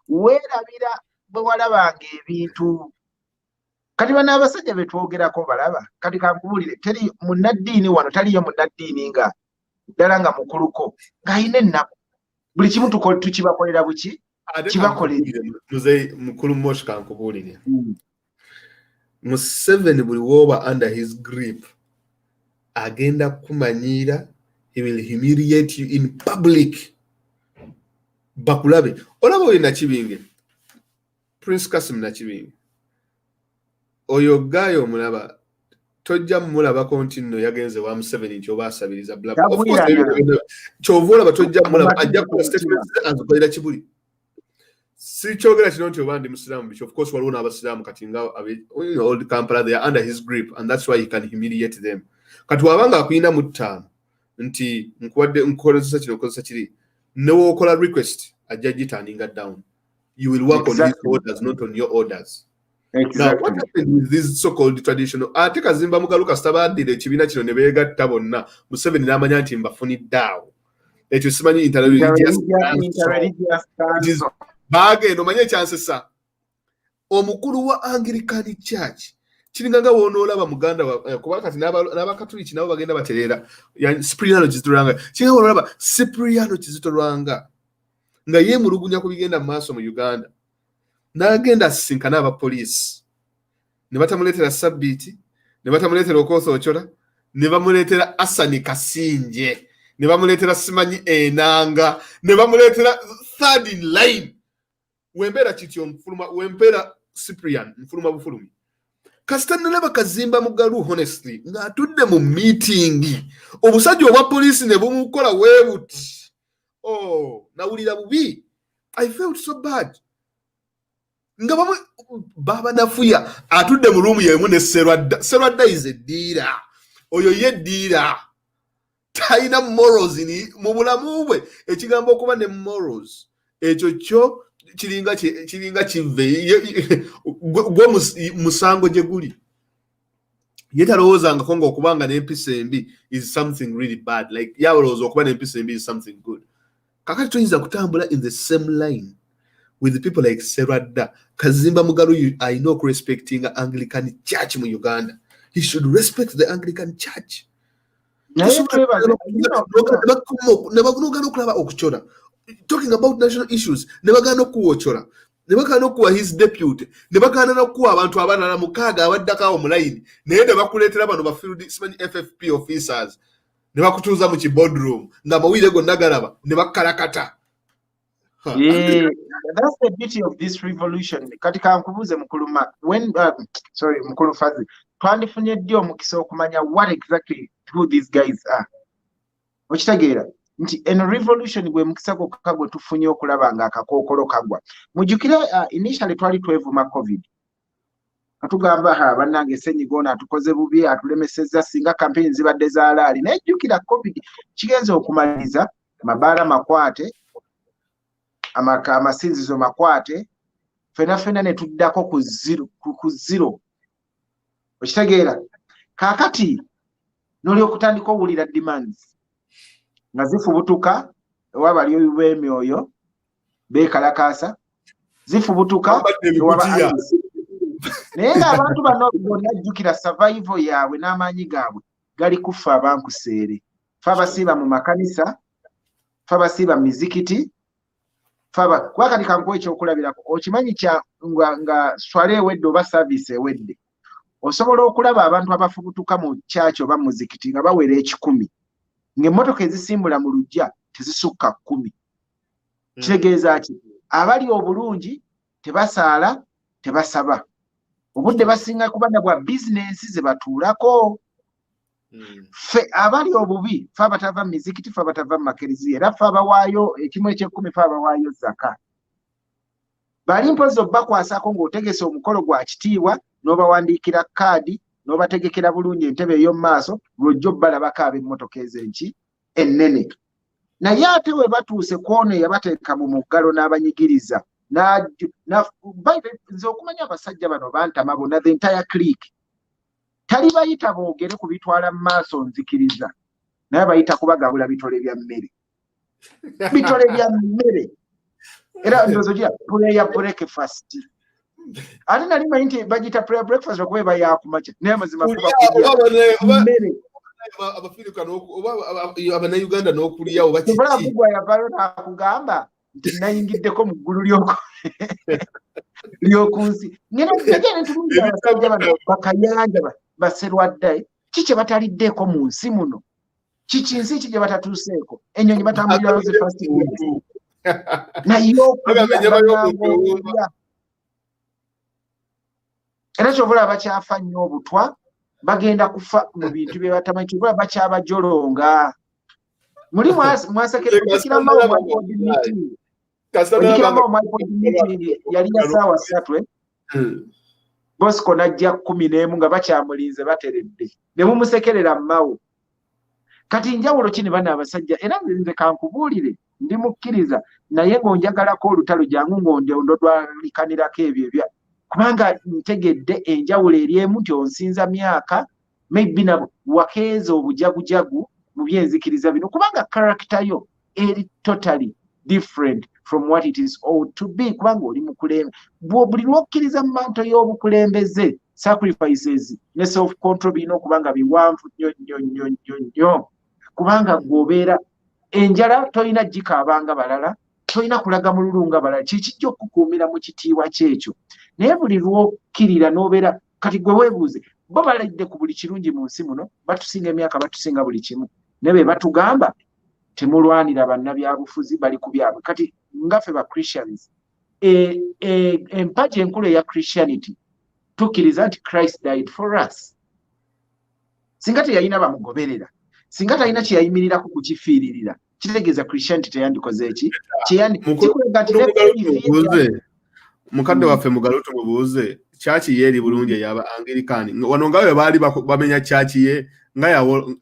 weerabira bwe walabanga ebintu kati bano abasajja be twogerako balaba kati kankubulire teri munnaddiini wano taliyo munnaddiini nga ddala nga mukuluko ng'ayina ennaku buli kimu tukibakolera buki kibakolera mukulu Moshi kankubuulire Museveni buli woba under his grip agenda kumanyiira he will humiliate you in public bakulabe olaba oyo Nakibinge Prince Kasim Nakibinge oyo gayo omulaba tojja mulabako nti nno yagenze wa Museveni nti oba asabiriza kyova olaba tojja mulaba ajja kukola statement azikolera kibuli si kyogera kino nti oba ndi musiraamu bicho of course waliwo n'abasiraamu kati nga old Kampala they are under his grip and that's why he can humiliate them kati wabanga akuyina mu ttaano nti nkukozesa kino okozesa kiri newokola request ajja giturninga down you will work on his orders not on your orders Now, what happened with these so-called traditional? Ate Kazimba Mugaluka stabadde ekibiina kino ne beegatta bonna Museveni n'amanya nti mbafunidde awo. Ekyo simanyi interreligious council. Baagenda omanye ekyansesa. Omukulu wa Anglican Church kiringanga woonoolaba muganda kuba kati n'abakatuliki nabo bagenda batereera Cipriano Kizitolwanga. Kiringa woonoolaba Cipriano Kizitolwanga nga yeemulugunya ku bigenda mu maaso mu Uganda. N'agenda asisinkana abapoliisi ne batamuleetera Sabbiiti, ne batamuleetera Okoth Ochola, ne bamuleetera Asani Kasinje, ne bamuleetera simanyi Enanga, ne bamuleetera third in line. Wembeera kityo nfuluma, wembeera Cyprian nfuluma bufulumi. Kasita nalaba Kazimba Mugalu honestly ng'atudde mu meeting obusajja obwa poliisi ne bumukola weebuti. Oh, nawulira bubi. I felt so bad. Nga baba nafuya atudde mu room yemu ne Serwadda is a dealer. Oyo ye dealer. Taina morals mu bulamu bwe. Ekigambo okuba ne morals. Ekyo kyo kiringa kive gwe musango gye guli. Yetalowooza nga okubanga n'empisa embi is something really bad. Like yawolowooza okuba n'empisa embi is something good. Kakati tuyinza kutambula in the same line with the people like Serwadda. Kazimba Mugalu, I know respecting Anglican Church in Uganda. He should respect the Anglican Church. Talking about national issues, never gonna kuochora. Never gonna his deputy. Never gonna kuwa abantu abana mukaga abaddaka omulayini. Naye ne bakuleetera bano ba field FFP officers. Ne bakutuuza mu boardroom. Nga mawire gonna galaba. Ne bakalakata. Yeah, that's the beauty of this revolution. Katika nkubuze mukulu when mukulu Fazi twandifunye ddi omukisa okumanya what exactly who these guys are. Okitegeera nti eno revolution gwe mukisa gwokka gwe tufunye okulaba nga akakookolo kagwa. Mujjukire initially twali twevuma COVID. Atugamba bannange ssenyiga ono atukoze bubi atulemesezza singa campaign zibadde zaalaali. Naye jjukira COVID kigenze okumaliza mabaala makwate amasinzizo makwate fena ne tuddako ku zero. Okitegeera kaakati noli okutandika owulira demands nga zifubutuka ewabali b'emyoyo beekalakaasa zifubutuka ewaba naye ng'abantu bano bonna jjukira survival yaabwe n'amaanyi gaabwe gali kufa abankuseere. Fe abasiiba mu makanisa, fe abasiiba mu mizikiti, kwakati kankuwa ekyokulabirako. Okimanyi nga swala ewedde oba service ewedde osobola okulaba abantu abafubutuka mu kyaki oba muzikiti nga bawera 1,000 ng'emmotoka ezisimbula mu lujja tezisukka 10. Kitegeeza ki? Abali obulungi tebasaala tebasaba. Obudde basinga kuba na bwa bizinensi ze batuulako. Fe abali obubi fe abatava mu mizikiti fe abatava mu makereziya era fe abawaayo ekimu eky'ekkumi fe abawaayo zaka. Bali mpozi obbakwasako ng'otegese omukolo gwa kitiibwa n'obawandiikira kaadi n'obategekera bulungi entebe ey'omu maaso lwojja obbalabako ab'emmotoka ez'enki ennene. Naye ate we batuuse kw'ono eyabateeka mu muggalo n'abanyigiriza nze okumanya abasajja bano bantama bonna the entire clique tali bayita boogere kubitwala mu maaso nzikiriza naye bayita kubagabula bitole bya mmere. Bitole bya mmere era ndozo gya prayer breakfast. Ate nali manyi nti bagita prayer breakfast okuba eba yakumakya naye amazima mmere abafirika abannayuganda n'okulya oba kiki bugwa yavaayo n'akugamba nti nayingiddeko mu ggulu ly'okunsi. Ngeno tegere ntulungi abasajja bano bakayanja baserwadda kiki bataliddeeko mu nsi muno. Kiki nsi ki gye batatuuseeko ennyonyi batambulirawo ze fast food naye okulya era kyobula bakyafa nnyo obutwa bagenda kufa mu bintu bye batamanyi kyobula bakyabajolonga. Muli mwasekeramu yali ya ssaawa 3 Bosco n'ajja 11 nga bakyamulinze bateredde ne mumusekerera mmawo. Kati njawulo kini bana abasajja era nze kankubuulire ndi mukkiriza naye ng'onjagalako olutalo jangu ng'ondodwalikanirako ebyo kubanga ntegedde enjawulo eri emu nti onsinza myaka maybe na wakeeza obujagujagu mu byenzikiriza bino kubanga character yo eri totally different from what it is ought to be kubanga oli mukulembeze buli lwokkiriza mu manto y'obukulembeze sacrifices ne self control bino kubanga biwanvu nnyo kubanga gwobeera enjala tolina gikaabanga balala tolina kulaga mu lulunga balala kikijja okukuumira mu kitiibwa kyekyo naye buli lwokkirira n'obeera kati gwe weebuuze bo baladde ku buli kirungi mu nsi muno batusinga emyaka batusinga buli kimu ne be batugamba temulwanira bannabyabufuzi bali ku byabwe kati ngaffe ba Christians empaji enkulu eya Christianity tukkiriza nti Christ died for us singa teyalina bamugoberera singa talina kyeyayimirirako kukifiiririra kitegeeza Christianity teyandikoze eki mukadde waffe mugalutu mubuuze chachi ye eri bulungi eyaba Anglikani wano ngawe baali bamenya chachi ye nga yawo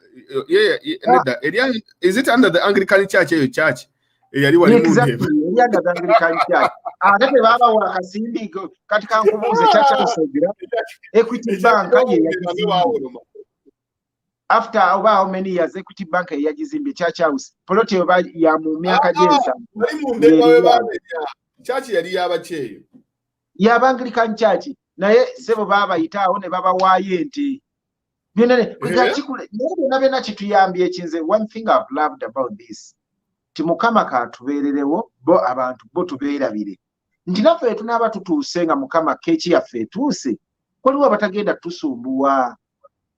is it under the Anglican church eyo church eyali wali mu exactly under the Anglican church ate baba wa kasimbi kati kankubuuze church asogira Equity Bank after how many years Equity Bank yagizimbye church house plot ya mu myaka gyesa church yali yabacheyo ya Anglican church naye sebo baba yitaawo ne baba waaye enti byonane kugachikule nabe na kituyambye ekinze one thing I've loved about this timukama katubeererewo bo abantu bo tubeerabire nti naffe tunaba tutuuse nga mukama keeki yaffe etuuse waliwo abatagenda tusumbuwa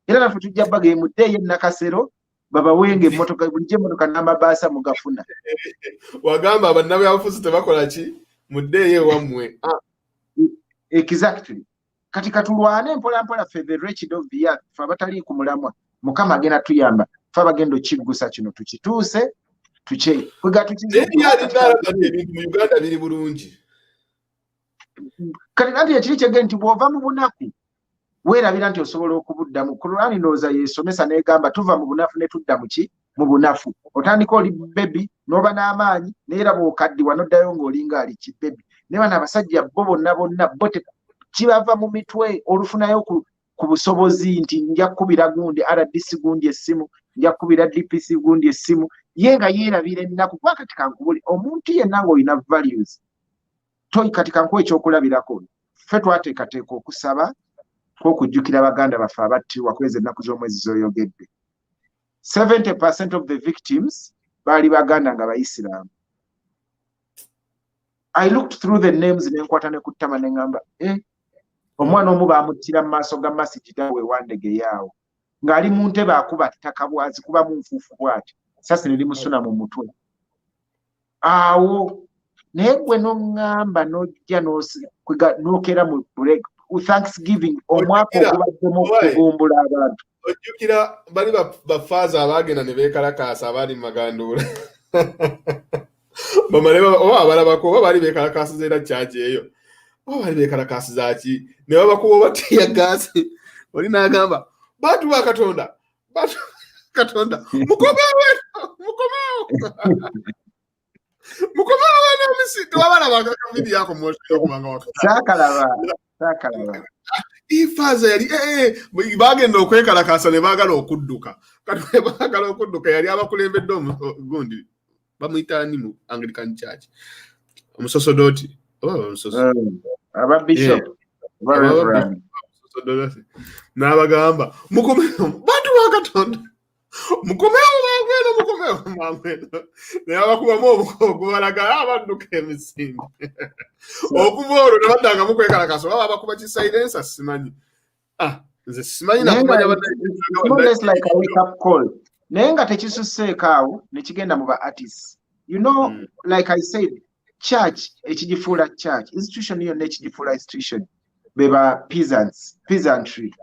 era naffe tujja bage muddeeyo nakasero baba wenge motoka bulijje motoka n'amabaasa mugafuna wagamba abannabyabufuzi tebakola ki muddeeyo wammwe exactly kati katulwane mpola fe the wretched of the earth fa batali ku mulamwa mukama agenda tuyamba fa bagendo kiggusa kino tukituuse tuche kwega tukize mu Uganda biri bulungi kati nanti ekiri kyege nti bwova mu bunaku weerabira nti osobola okubuddamu Kurani ndowooza yeesomesa n'egamba tuva mu bunafu ne tudda mu bunafu otandika oli bebi n'oba n'amaanyi neera bw'okaddiwa n'oddayo ng'olinga ali kibebi ne bano abasajja bo bonna bo kibava mu mitwe olufunayo ku busobozi nti nja kukubira gundi RDC gundi essimu nja kukubira DPC gundi essimu ye nga yeerabira ennaku kuba kati kankubuli omuntu yenna ng'olina values toyi kati kankuwa ekyokulabirako ffe twateekateeka okusaba kw'okujjukira baganda baffe abattirwa kwezi ennaku z'omwezi z'oyogedde 70% of the victims baali baganda nga Bayisiraamu. I looked through the names nenkwata ne ku ttama ne ngamba omwana omu baamuttira mu maaso ga masijida wewandege yaawo ng'ali mu ntebe akuba ttaka bwazi kuba mu nfuufu bw'ati sasi ne limusuna mu mutwe awo naye gwe n'oŋŋamba n'ojja n'okera mu Thanksgiving omwaka ogubaddemu okugumbula abantu ojjukira bali bafaaza abaagenda ne beekalakaasa abaali mu maganduula oba abalabako oba baali beekalakaasiza era kyaki eyo oba baali beekalakaasiza ki ne babakuba obatiya gaasi oli n'agamba bantu ba Katonda mukomeewo n'omusito abalaba akavidi yako mwookubanga saakalaba ifaaza yali baagenda okwekalakaasa ne baagala okudduka kati we baagala okudduka yali abakulembedde gundi bamuyitani mu Anglican Church omusosodoti ababishop n'abagamba mukomeewo bantu ba Katonda mukomeewo mangweno naye abakubamu ogubalaga abadduka emisinde okuva olwo ne baddanga mukwekalakaasa oba abakuba ki silensa simanyi nze simanyi nakumanya like a wake up call naye nga tekisusseeko awo ne kigenda mu ba artists you know like I said church ekigifuula church institution yonna ekigifuula institution beba peasantry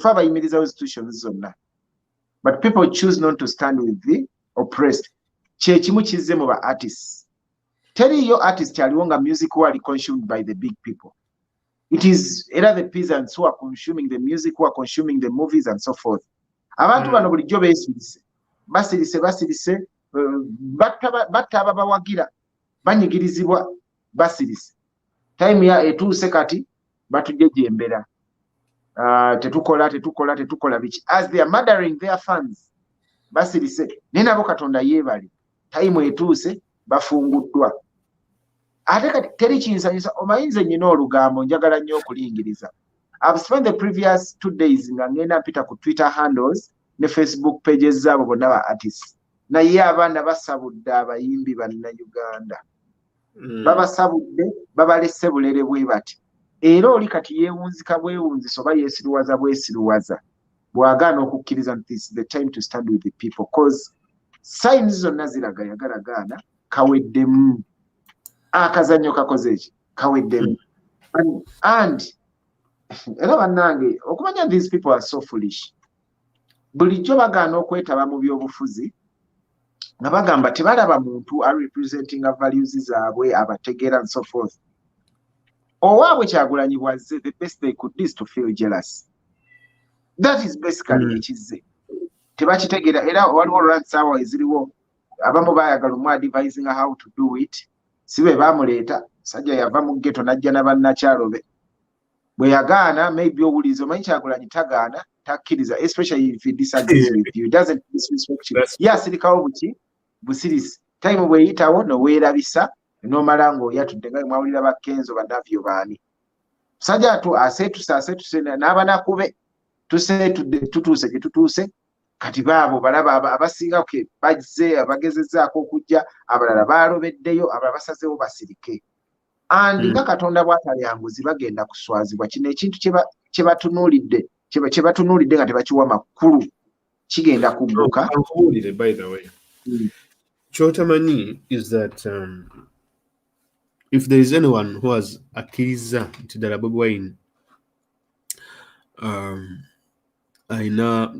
fa bayimirizawo institutions zonna but people choose not to stand with the oppressed kyekimu kizze mu ba artists teriyo artist aliwo nga music who are consumed by the big people. It is either the peasants who are consuming the music, who are consuming the movies and so forth. Abantu bano bulijjo basirise batta ababawagira banyigirizibwa basirise time ya etuuse kati batujejembera tetukola biki as they are murdering their funds basirise naye nabo Katonda yeebale time etuuse bafunguddwa ate kati teri kinsanyusa omayinza nyina olugambo njagala nnyo okulingiriza. I've spent the previous 2 days nga ngenda mpita ku Twitter handles ne Facebook pages zaabo bonna ba artists naye abaana basabudde abayimbi bannayuganda babasabudde babalese bulere bwe bati era oli kati yeewunzika bwewunzisa oba yeesiruwaza bwesiruwaza bwagaana okukkiriza nti this is the time to stand with the people cause signs zonna ziraga yagalagaana kaweddemu akazannyo kakoze eki kaweddemu and era bannange okumanya these people are so foolish bulijjo bagaana okwetaba mu byobufuzi nga bagamba tebalaba muntu representing values zaabwe abategeera and so forth owaabwe Kyagulanyi bwazze the best they could do is to feel jealous. That is basically ekizze tebakitegeera era waliwo rants awo eziriwo abamu baayagala omu advising how to do it si bwe baamuleeta sajja yava mu ghetto najja n'abannakyalo be bwe yagaana maybe owuliza omanyi Kyagulanyi tagaana takkiriza especially if he disagrees with you doesn't disrespect you yasirikawo buki busirisi time bweyitawo noweerabisa nomala ng'oyatudde nga mwawulira bakkenzo bannavyo baani musajja atu aseetuse n'abanakube tutuuse gye tutuuse kati baabo balaba abasinga bazze abagezezzaako okujja abalala baalobeddeyo abalala basazeewo basirike andi nga Katonda bw'atalyanguzi bagenda kuswazibwa kino ekintu kye batunuulidde nga tebakiwa makulu kigenda kugguka. By the way, Chotamani is that if there is anyone who has akkiriza nti ddala Bobi Wine alina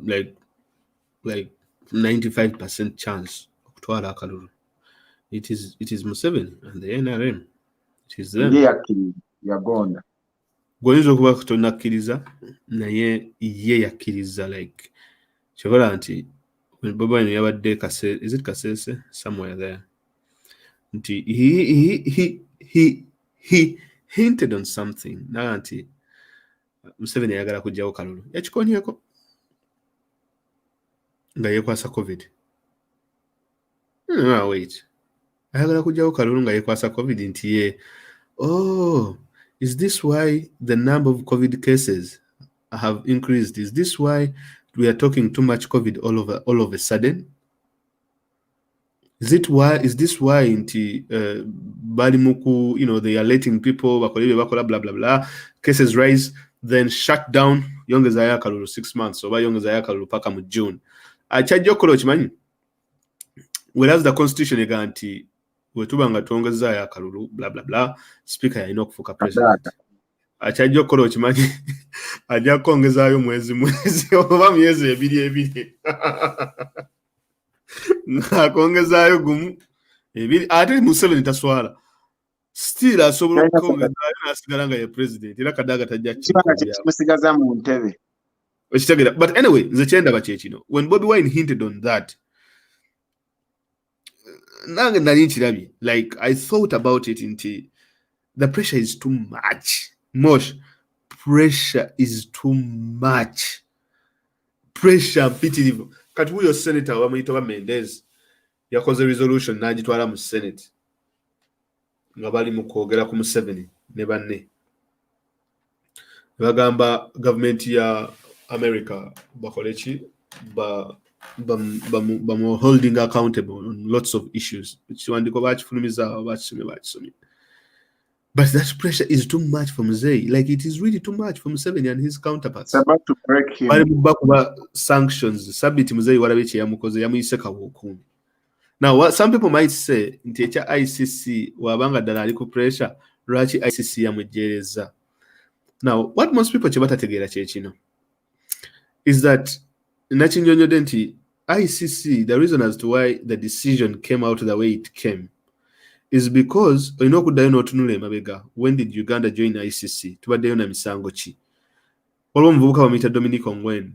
like 95% chance okutwala akalulu, it is Museveni and the NRM. It is them. Yagonda goyinza okuba tonakkiriza naye ye yakkiriza like kyobola nti Bobi Wine yabadde is it Kasese somewhere there nti he hinted on something naga nti Museveni yagala kujjawo kalulu yakikonyeko nga yekwasa COVID. Wait, ayagala kujjawo kalulu nga yekwasa COVID nti ye is this why the number of COVID cases have increased? Is this why we are talking too much COVID all of a sudden? Is this why nti balimuku they are letting people bakola blah blah blah cases rise then shut down yongeza yakalulu 6 months oba yongeza yakalulu paka mu June achajja okukola kimanyi whereas the constitution ega nti wetubanga tuongeza yakalulu blah blah blah speaker yalina okufuuka president achajja okukola kimanyi ajja kuongezayo mwezi oba myezi ebiri ngakongezayo gumu ebiri ate Museveni taswala still asobola okukongezayo nasigala nga ye president era kadaga tajja kimusigaza mu ntebe ekitegeera. But anyway nze kyendaba kyekino when Bobi Wine hinted on that nange nali nkirabye like I thought about it nti the pressure is too much. Mosh, pressure is too much. Pressure mpitirivu. Kati huyo senator wamuyitoba Mendez yakoze resolution n'agitwala mu Senate nga bali mu kwogera ku Museveni ne banne bagamba government ya America bakoleki bamu holding accountable on lots of issues kiwandiko bakifulumiza bakisomye. But that pressure is too much for Mzee. Like it is really too much for Museveni and his counterparts. It's about to break him. Bali mubakuba sanctions. Sabiti Mzee walabeche yamukoze yamuyise kabukumi. Now what some people might say nti echa ICC wabanga dala aliko pressure lwaki ICC yamujereza. Now what most people chebatategeera kyekino is that nachinyonyode nti ICC, the reason as to why the decision came out the way it came is because otunule mabega when did Uganda join ICC tubaddeyo na misango ki olwo muvubuka bamuyita Dominic Ongwen.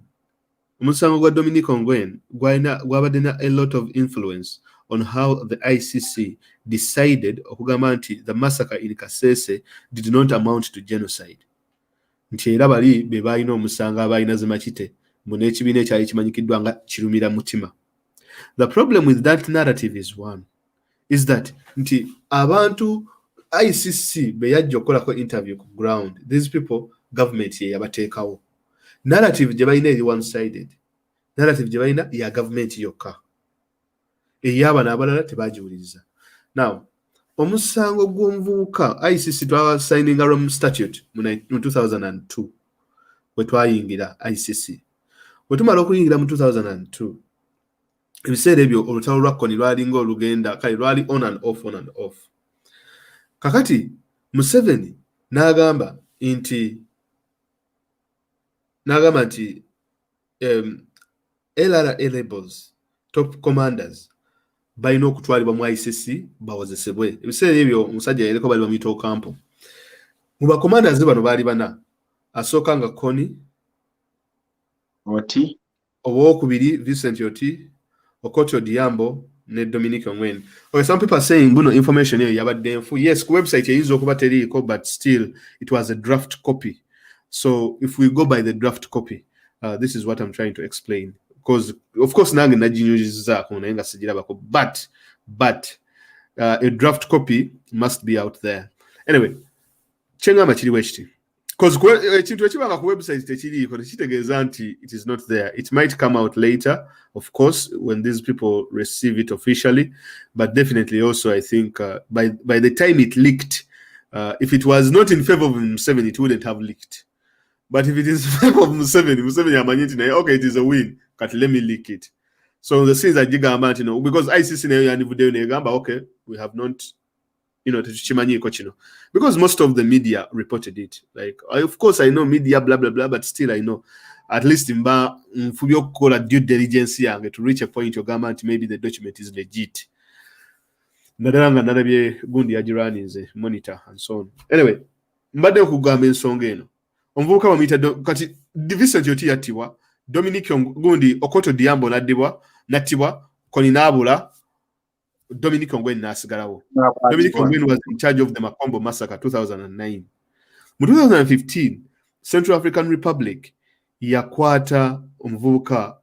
Omusango gwa Dominic Ongwen gwabadde na a lot of influence on how the ICC decided okugamba nti the massacre in Kasese did not amount to genocide. nti era bali be balina omusanga abalina zemakite mu n'ekibiina ekyali kimanyikiddwa nga kirumira mutima. The problem with that narrative is that nti abantu ICC be yajja okukolako interview ku ground, these people government ye yabateekawo. Narrative gye balina eri one-sided. Narrative gye balina ya government yokka. Ey'abana abalala tebagiwuliriza. Now, omusango gw'omuvubuka ICC twasigninga Rome Statute mu 2002 bwe twayingira ICC. Bwe tumala okuyingira mu 2002, ebiseera ebyo olutalo lwa Kony lwalinga olugenda kale lwali on and off. Kakati Museveni n'agamba nti LRA labels, top commanders balina okutwalibwa mu ICC bawozesebwe. Ebiseera ebyo omusajja yaliko bali bamuyita Ocampo. Mu bacommanders bano baali bana, asooka nga Kony, Oti, owookubiri Vincent Oti, Okoto Diambo ne Dominic Ongwen. Okay, some people are saying buno information eyo yabadde nfu. Yes, ku website yayinza okuba teriiko, but still it was a draft copy. So if we go by the draft copy, this is what I'm trying to explain. Because of course nange naginyujizaako naye nga sigirabako, but a draft copy must be out there. Anyway, kyengamba kiriwo ekiti. Because ekintu ekibanga ku website tekiriiko tekitegeeza nti it is not there. It might come out later, of course, when these people receive it officially, but definitely also I think by the time it leaked, if it was not in favor of Museveni, it wouldn't have leaked. But if it is in favor of Museveni amanyi nti naye, okay, it is a win, but let me leak it. So the things that gigamba nti no, because ICC nayo yanivuddeyo negamba, okay, we have not, tetukimanyiiko kino. Because most of the media reported it. Like, of course, I know media, blah, blah, blah, but still I know. At least nfubye okukola due diligence yange to reach a point yogamba nti maybe the document is legit. Naddala nga nalabye gundi yagirwaninze, monitor and so on. Anyway, mbadde okugamba ensonga eno. Omuvubuka bamuyita kati Vincent Oti yattibwa, Dominic gundi Okoto Diambo nattibwa, Kony n'abula, Dominic Ongwen n'asigalawo. Dominic Ongwen was in charge of the Makombo massacre 2009. Mu 2015, Central African Republic yakwata omuvubuka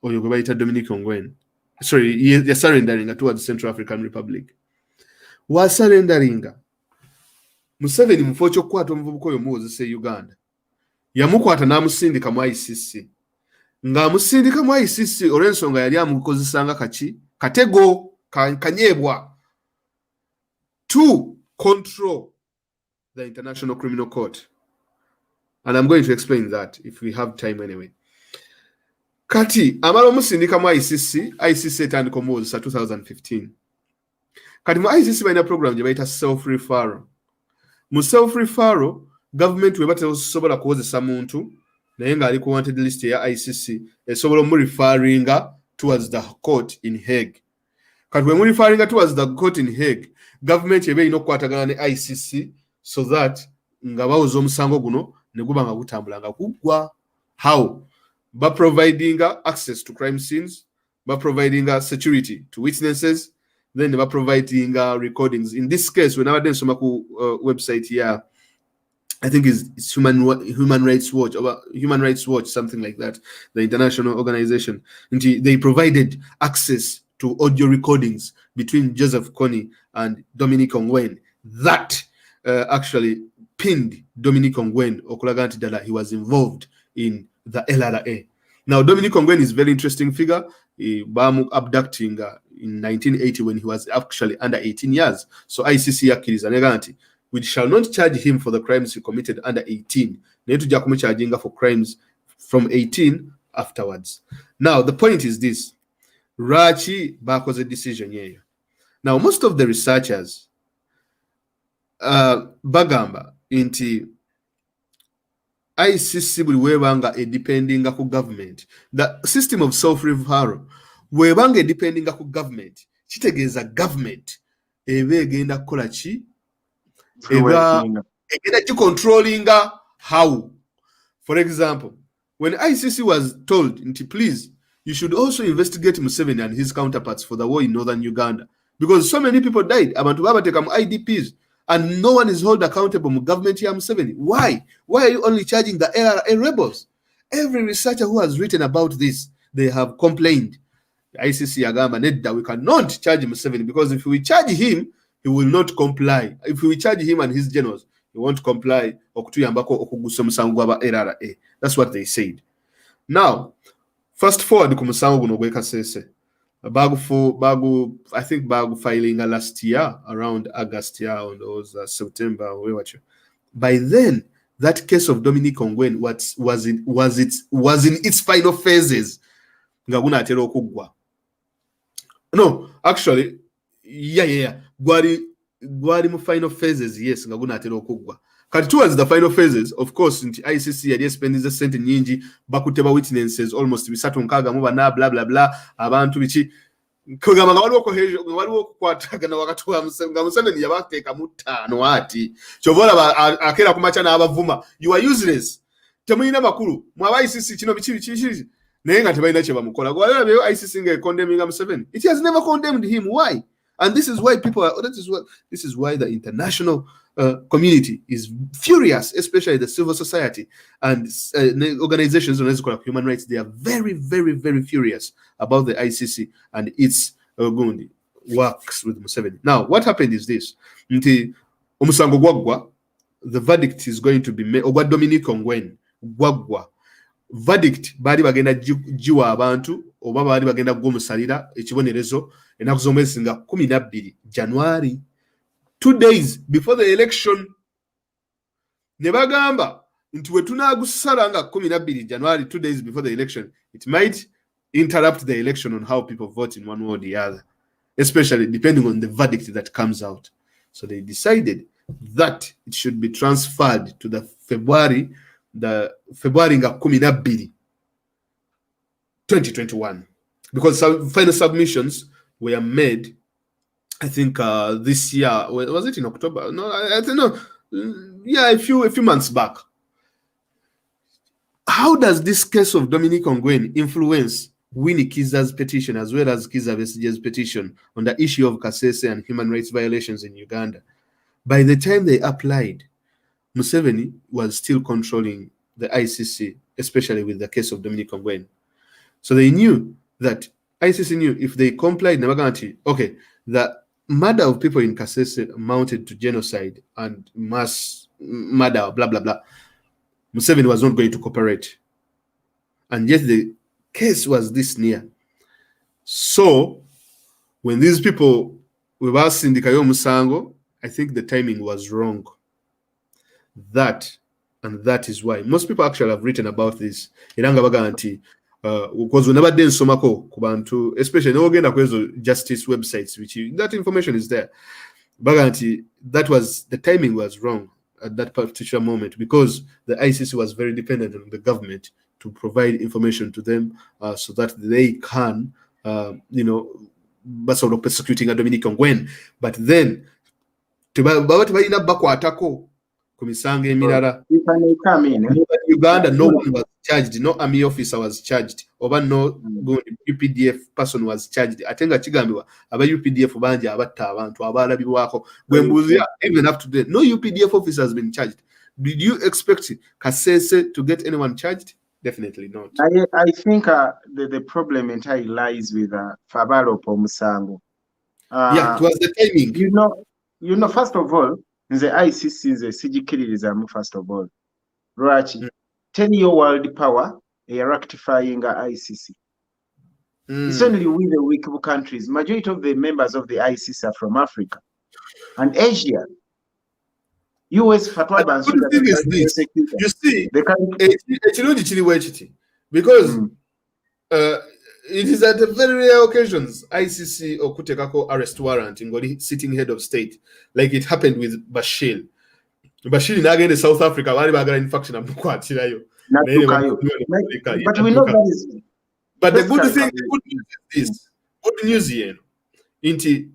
oyo gwe bayita Dominic Ongwen. Sorry, yasurrenderinga towards Central African Republic. Wasurrenderinga, Museveni mu kifo ky'okukwata omuvubuka oyo muwozesa Uganda, yamukwata n'amusindika mu ICC. Ng'amusindika mu ICC olw'ensonga yali amukozesanga katego kanyeebwa to control the International Criminal Court. And I'm going to explain that if we have time anyway. Kati amala omusindika mu ICC etandika omuwozesa 2015. Kati mu ICC balina program gye bayita self-referral. Mu self-referral, government weba tesobola kuwozesa muntu naye ng'ali ku wanted list ya ICC esobola omureferringa towards the court in Hague. Kati bwe mureferringa towards the court in Hague, government eba erina okukwatagana ne ICC so that nga bawoza omusango guno ne guba nga gutambula nga guggwa. How? By providing access to crime scenes, by providing security to witnesses, then by providing recordings. In this case, whenever there's some website here, I think it's Human Rights Watch, or Human Rights Watch, something like that, the international organization. And they provided access to audio recordings between Joseph Kony and Dominic Ongwen that actually pinned Dominic Ongwen okulaga nti ddala he was involved in the LRA. Now, Dominic Ongwen is a very interesting figure. Bamu abducting in 1980 when he was actually under 18 years. So ICC akkiriza nega nti we shall not charge him for the crimes he committed under 18. Naye tujja kumucharginga for crimes from 18 afterwards. Now, the point is this. Lwaki bakoze decision yeyo? Now, most of the researchers bagamba nti ICC buli webanga depending ku government. The system of self-referral webanga depending ku government. Kitegeeza government ebe egenda kukola ki? Eba egenda controlling how. For example, when ICC was told nti please you should also investigate Museveni and his counterparts for the war in northern Uganda because so many people died. Abantu babateka mu IDPs. and no one is held accountable in government here Museveni. Why are you only charging the LRA rebels? Every researcher who has written about this, they have complained. The ICC agamba nedda, we cannot charge Museveni, because if we charge him, he will not comply. If we charge him and his generals, he won't comply. That's what they said. Now, fast forward ku musango guno gwe Kasese. I think bagu filing last year around August year, or was September or whatever. By then, that case of Dominic Ongwen was in its final phases. Ngaguna atera okugwa. No, actually, yeah. Gwari mu final phases, yes, ngaguna atera okugwa. Kati towards the final phases, of course, in the ICC yali spending sente nyingi bakuteba witnesses almost bisatu nkaga mu bana blah blah blah abantu bichi kugamba waliwo kukwatagana wakati wa Museveni yabateeka mu ttaano ati kyobola akera kumacha n'abavuma, you are useless, temulina makulu mu ICC kino bichi naye nga tebalina kye bamukola. Gwalabye ICC nga condemning Museveni, it has never condemned him. Why? And this is why this is why the international community is furious, especially the civil society and organizations on human rights. They are very, very, very furious about the ICC and its works with Museveni. Now, what happened is this: Omusango gwagwa, the verdict is going to be made. Ogwa Dominic Ongwen gwagwa, verdict bali bagenda jiwa abantu oba bali bagenda gwomusalira ekibonerezo enaku z'omwezi nga 12 January, 2 days before the election. Ne bagamba nti we tunagusala nga 12 January, 2 days before the election, it might interrupt the election on how people vote in one way or the other, especially depending on the verdict that comes out. So they decided that it should be transferred to the February nga 12 2021, because some final submissions were made, I think this year. Was it in October? No, I don't know. Yeah, a few months back. How does this case of Dominic Ongwen influence Winnie Kiza's petition as well as Kiza Besigye's petition on the issue of Kasese and human rights violations in Uganda? By the time they applied, Museveni was still controlling the ICC, especially with the case of Dominic Ongwen. So they knew that ICC knew if they complied, okay, the murder of people in Kasese amounted to genocide and mass murder, blah, blah, blah. Museveni was not going to cooperate. And yet the case was this near. So when these people were asking Ndikayo Musango, I think the timing was wrong. That is why most people actually have written about this. Because whenever they nsomako kubantu, especially n'ogenda kwezo justice websites, that information is there. Baganti, that was the timing was wrong at that particular moment, because the ICC was very dependent on the government to provide information to them so that they can, sort of persecuting a Dominic Ongwen. But then, Kumisanga emirala. Uganda, no one was charged, no army officer was charged, oba no UPDF person was charged. Atenga kigambiwa aba UPDF banja abatta abantu abalabibwako. Gwembuzia, even up to date, no UPDF officer has been charged. Did you expect Kasese to get anyone charged? Definitely not. I think the problem entirely lies with Fabalo Pomusango. Yeah, it was the timing. You know, first of all, the ICC is a sigikiririzamu, first of all. Lwaki 10-year world power rectifying ICC. It's only with the weak countries. Majority of the members of the ICC are from Africa and Asia. US fatwa bansu. The thing is this. You see, because it is at very rare occasions ICC or kutekako arrest warrant in sitting head of state, like it happened with Bashir. Bashir in again South Africa, wali bagala infection amukwatirayo. But we know that is. But the good thing, the good news is this. Good news here, into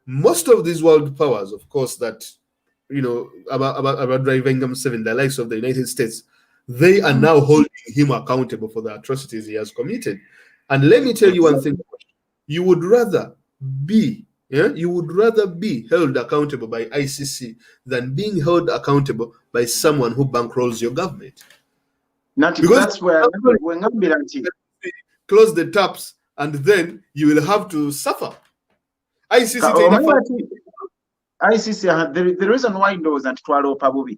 most of these world powers, of course, that about driving Museveni, the likes of the United States, they are now holding him accountable for the atrocities he has committed. And let me tell you one thing: you would rather be Yeah, you would rather be held accountable by ICC than being held accountable by someone who bankrolls your government. Because that's where when close the taps and then you will have to suffer. ICC the reason why knows that twalopa bubi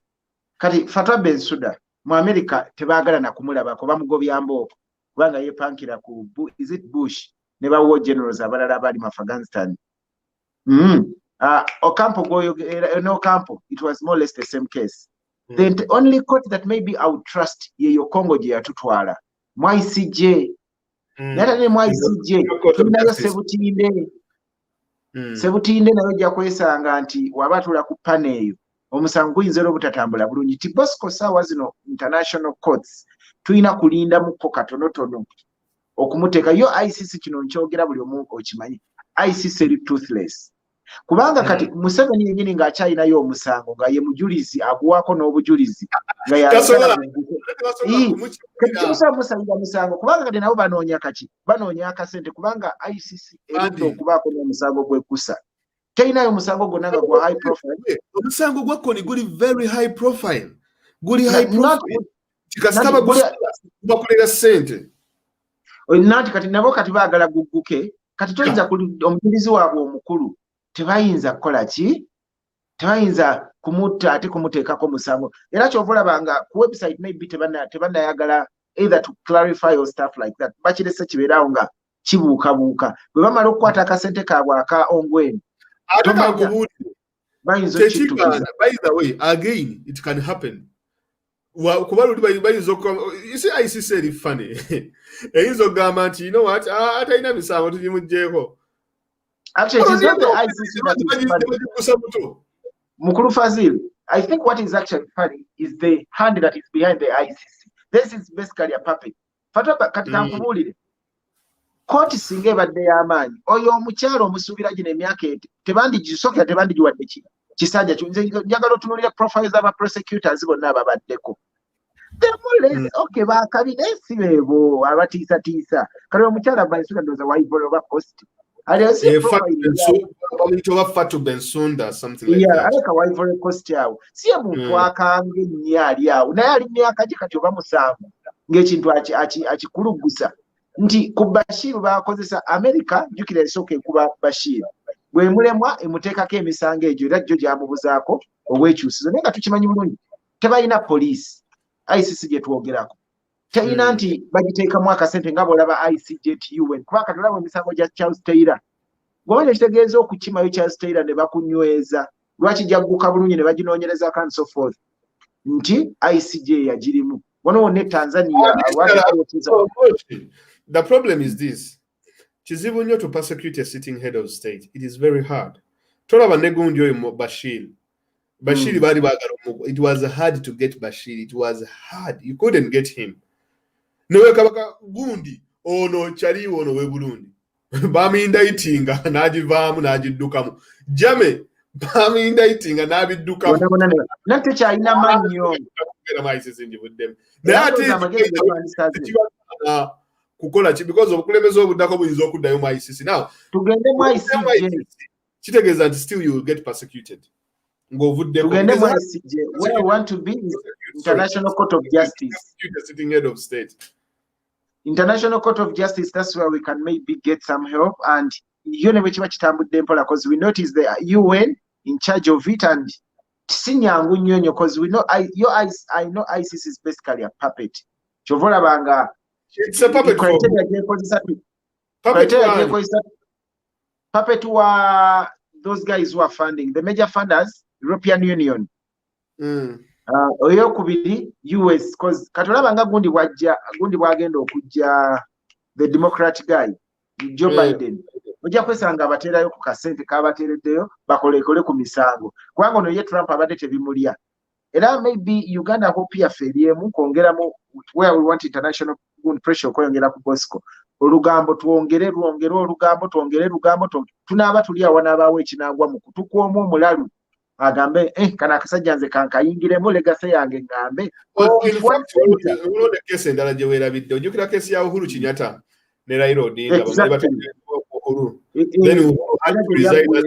kati Fatwa Bensouda mu America tebagala na kumulabako bamugobya mboko kubanga yepankira ku is it Bush ne bawo generals abalala bali mu Afghanistan. Ocampo no Ocampo, it was more or less the same case. The only court that maybe I would trust ye yo Congo je yatutwala mu ICJ nata ne mu ICJ tunayo 17 nayo ja kwesanga nti wabatula ku paneyo omusango guyinza obutatambula bulungi ti Bosco sawa zino international courts tulina kulinda muko katonotono okumuteeka yo ICC kino nkyogera buli omu okimanyi ICC eri toothless kubanga kati Museveni yenyini nga akyalinayo omusango nga ye mujulizi aguwako n'obujulizi nga yamusalira musango kubanga kati nabo banoonya akasente kubanga ICC erudde okubaako n'omusango gwekusa teyinayo omusango gwonna nga gwa high profile. Omusango gwakkoni guli very high profile, guli high profile kikasitaba bakolera sente nati kati nabo kati baagala gugguke kati toyinza omujulizi waabwe omukulu tebayinza kukola ki tebayinza kumutta ate kumuteekako musango era kyova olabanga ku website maybe tebannayagala either to clarify or stuff like that bakirese kibeerawo nga kibuukabuuka bwe bamala okukwata akasente kaabwe aka ongweni by the way again it can happen. You see ICC is funny. Eyinza okugamba nti you know what atalina misango tugimugyeko. Actually, it is not the ICC that is funny. Mukulu Fazil, I think what is actually funny is the hand that is behind the ICC. This is basically a puppet. Fatwa katika nkubulire. Koti singa ebadde y'amaanyi oyo omukyalo omusuubira gino emyaka tebandigisokera tebandigiwadde kisanja njagala otunuulira profiles aba prosecutors bonna ababaddeko okay baakabi naye si beebo abatiisatiisa kale omukyala Bensouda ndowooza waivolo oba post aleka waivolo post awo si ye muntu akange nnyo ali awo naye ali myaka gye kati oba musanvu ng'ekintu akikulugusa nti ku Bashir bakozesa America jukira esooka ekuba Bashir bwe mulemwa emuteekako emisango egyo era jjo gyamubuzaako obwekyusizo naye nga tukimanyi bulungi tebalina poliisi ICC gye twogerako teyina nti bagiteekamu akasente nga bw'olaba ICJ UN kuba kati olaba emisango gya Charles Taylor gwomanya kitegeeza okukimayo Charles Taylor ne bakunyweza lwaki jagguka bulungi ne baginoonyerezako and so forth nti ICJ yagirimu wano wonna Tanzania The problem is this. Kizibu nnyo to persecute a sitting head of state. It is very hard. Tolaba negundi oyo Bashir. Bashir bali baagala omugo. It was hard to get Bashir. It was hard. You couldn't get him. Newe kabaka gundi ono chaliwo ono we Burundi. Bamindaitinga n'agivaamu n'agiddukamu. Jame bamindaitinga n'abiddukamu. Nate kyalina mannyo. Kukola ki because obukulembeze obuddako buyinza okuddayo mu ICC. Now tugende mu ICC kitegeeza nti still you will get persecuted ng'ovuddeko. Tugende mu ICJ where we want to be is International Court of Justice, sitting head of state. International Court of Justice, that's where we can maybe get some help and you know kiba kitambudde mpola because we notice the UN in charge of it and sinyangu nnyonyo because we know I know ICC is basically a puppet. Chovola banga it's a puppet. Puppet were those guys who are funding the major funders, European Union. Oyokubiri US because katolabanga gundi bwagenda okujja the Democrat guy Joe Biden. Ojja kwesanga abateerayo ku kasente kabateereddeyo bakolekole ku misango kubanga ono ye Trump abadde tebimulya era maybe Uganda hope yaferiemu kwongeramu where we want international pressure okweyongera ku Bosco olugambo twongere olugambo twongere lugambo tunaaba tuli awo n'abaawo ekinagwa mu kutukwomu omulalu agambe kana akasajja nze kankayingiremu legase yange ngambe kesi endala gye weerabidde ojjukira kesi ya Uhuru Kenyatta ne Raila Odinga mukuru. Then Uhuru had to resign as